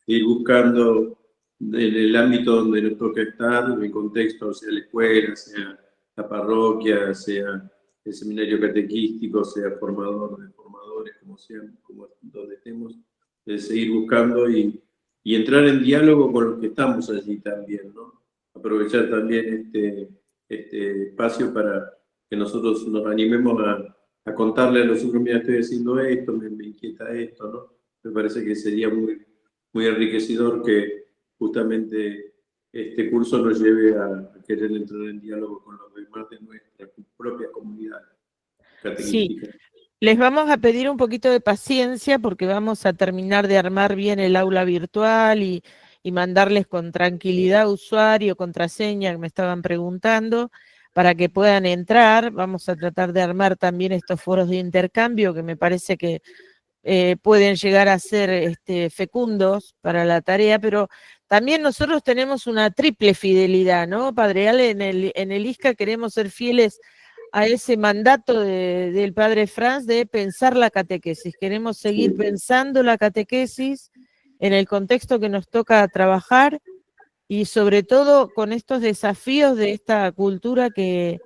ir buscando en el ámbito donde nos toca estar, en el contexto, sea la escuela, sea la parroquia, sea el seminario catequístico, sea formador de formadores, como sea, como donde estemos, de seguir buscando y entrar en diálogo con los que estamos allí también, ¿no? Aprovechar también este espacio para que nosotros nos animemos a a contarle a los otros, mira, estoy haciendo esto, me inquieta esto, ¿no? Me parece que sería muy, muy enriquecedor que justamente este curso nos lleve a querer entrar en diálogo con los demás de nuestra propia comunidad catequística. Sí. Les vamos a pedir un poquito de paciencia porque vamos a terminar de armar bien el aula virtual y mandarles con tranquilidad usuario, contraseña, que me estaban preguntando, para que puedan entrar. Vamos a tratar de armar también estos foros de intercambio que me parece que pueden llegar a ser fecundos para la tarea, pero también nosotros tenemos una triple fidelidad, ¿no, Padre Ale? En el ISCA queremos ser fieles a ese mandato del Padre Franz de pensar la catequesis. Queremos seguir pensando la catequesis en el contexto que nos toca trabajar y sobre todo con estos desafíos de esta cultura que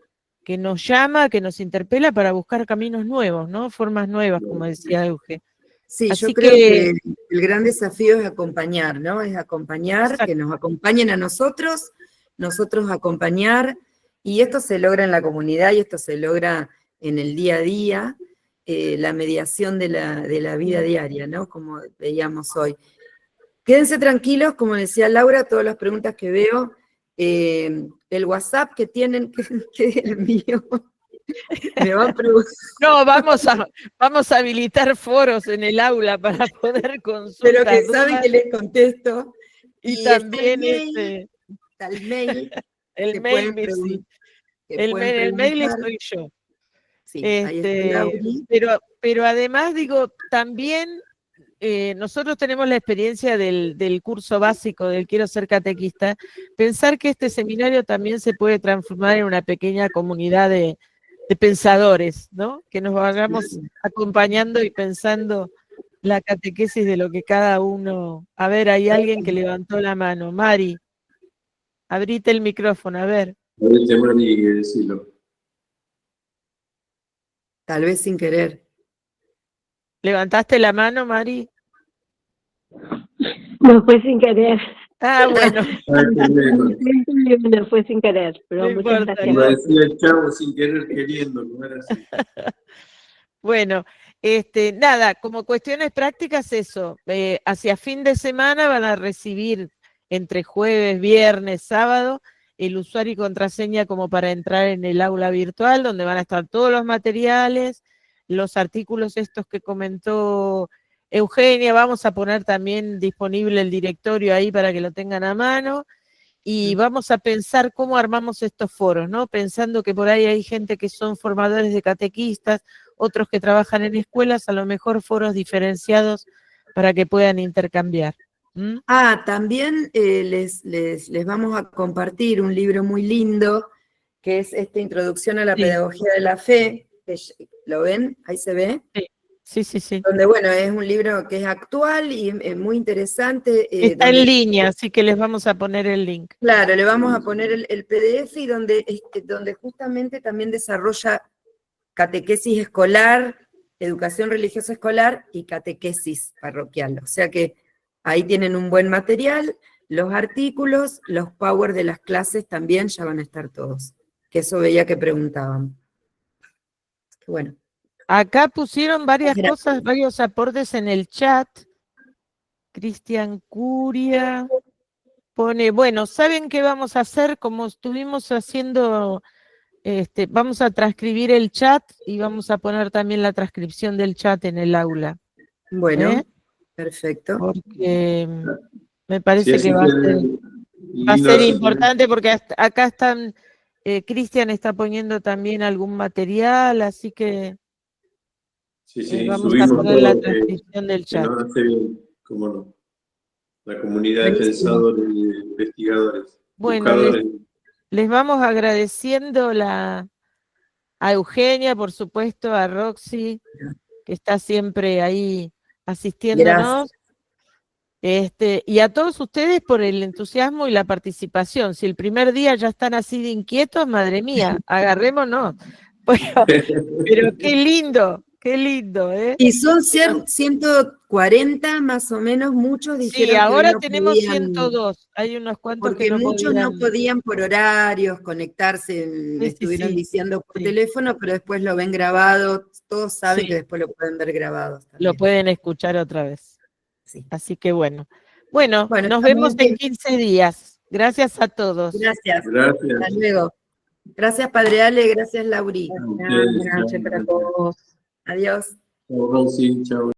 nos llama, que nos interpela para buscar caminos nuevos, ¿no? Formas nuevas, como decía Euge. Sí, Así yo creo que el gran desafío es acompañar, ¿no? Es acompañar, exacto, que nos acompañen a nosotros acompañar, y esto se logra en la comunidad y esto se logra en el día a día, la mediación de la vida diaria, ¿no? Como veíamos hoy. Quédense tranquilos, como decía Laura, todas las preguntas que veo, el WhatsApp que tienen, que es el mío, me van preguntando. No, vamos a habilitar foros en el aula para poder consultar. Pero que saben que les contesto. Y también está el mail. el mail, sí. El mail estoy yo. Sí, ahí está Lauri. Pero además digo, también nosotros tenemos la experiencia del curso básico del Quiero Ser Catequista, pensar que este seminario también se puede transformar en una pequeña comunidad de pensadores, ¿no? Que nos vayamos acompañando y pensando la catequesis de lo que cada uno... A ver, hay alguien que levantó la mano. Mari, abrite el micrófono, a ver. Abrite, Mari, decilo. Tal vez sin querer. ¿Levantaste la mano, Mari? No fue sin querer. Ah, bueno. No fue sin querer, pero No muchas importa, gracias. Iba a decir el chavo sin querer queriendo, no era así. Bueno, nada, como cuestiones prácticas eso, hacia fin de semana van a recibir entre jueves, viernes, sábado, el usuario y contraseña como para entrar en el aula virtual, donde van a estar todos los materiales, los artículos estos que comentó Eugenia, vamos a poner también disponible el directorio ahí para que lo tengan a mano, y vamos a pensar cómo armamos estos foros, ¿no? Pensando que por ahí hay gente que son formadores de catequistas, otros que trabajan en escuelas, a lo mejor foros diferenciados para que puedan intercambiar. También les vamos a compartir un libro muy lindo, que es esta Introducción a la Pedagogía de la Fe. ¿Lo ven? Ahí se ve. Sí. Donde, bueno, es un libro que es actual y muy interesante. Está en línea, así que les vamos a poner el link. Claro, le vamos a poner el PDF y donde justamente también desarrolla catequesis escolar, educación religiosa escolar y catequesis parroquial. O sea que ahí tienen un buen material, los artículos, los power de las clases también ya van a estar todos. Que eso veía que preguntaban. Bueno. Acá pusieron varias cosas, varios aportes en el chat. Cristian Curia pone, bueno, ¿saben qué vamos a hacer? Como estuvimos haciendo, vamos a transcribir el chat y vamos a poner también la transcripción del chat en el aula. Bueno, perfecto. Porque me parece que va a ser importante porque acá están, Cristian está poniendo también algún material, así que vamos a poner la transcripción del chat. No hace bien, cómo no. La comunidad de pensadores y de investigadores. Bueno, les vamos agradeciendo a Eugenia, por supuesto, a Roxy, que está siempre ahí asistiéndonos. Y a todos ustedes por el entusiasmo y la participación. Si el primer día ya están así de inquietos, madre mía, agarrémonos. Pero qué lindo Qué lindo, ¿eh? Y son 140 más o menos, muchos dijeron Sí, que hoy ahora no tenemos podían, 102. Hay unos cuantos que porque no muchos no podían. podían por horarios conectarse, Sí, estuvieron sí, diciendo por sí. teléfono, pero después lo ven grabado, todos saben que Sí, después lo pueden ver grabados lo también. pueden escuchar otra vez. Sí. Así que bueno. Bueno, Bueno, nos está vemos muy en bien. 15 días. Gracias a todos. Gracias. Hasta Gracias luego. Gracias, Padre Ale, gracias, Lauri. a Buenas ustedes. noches para todos. Adiós. Chao, Rosy, chao.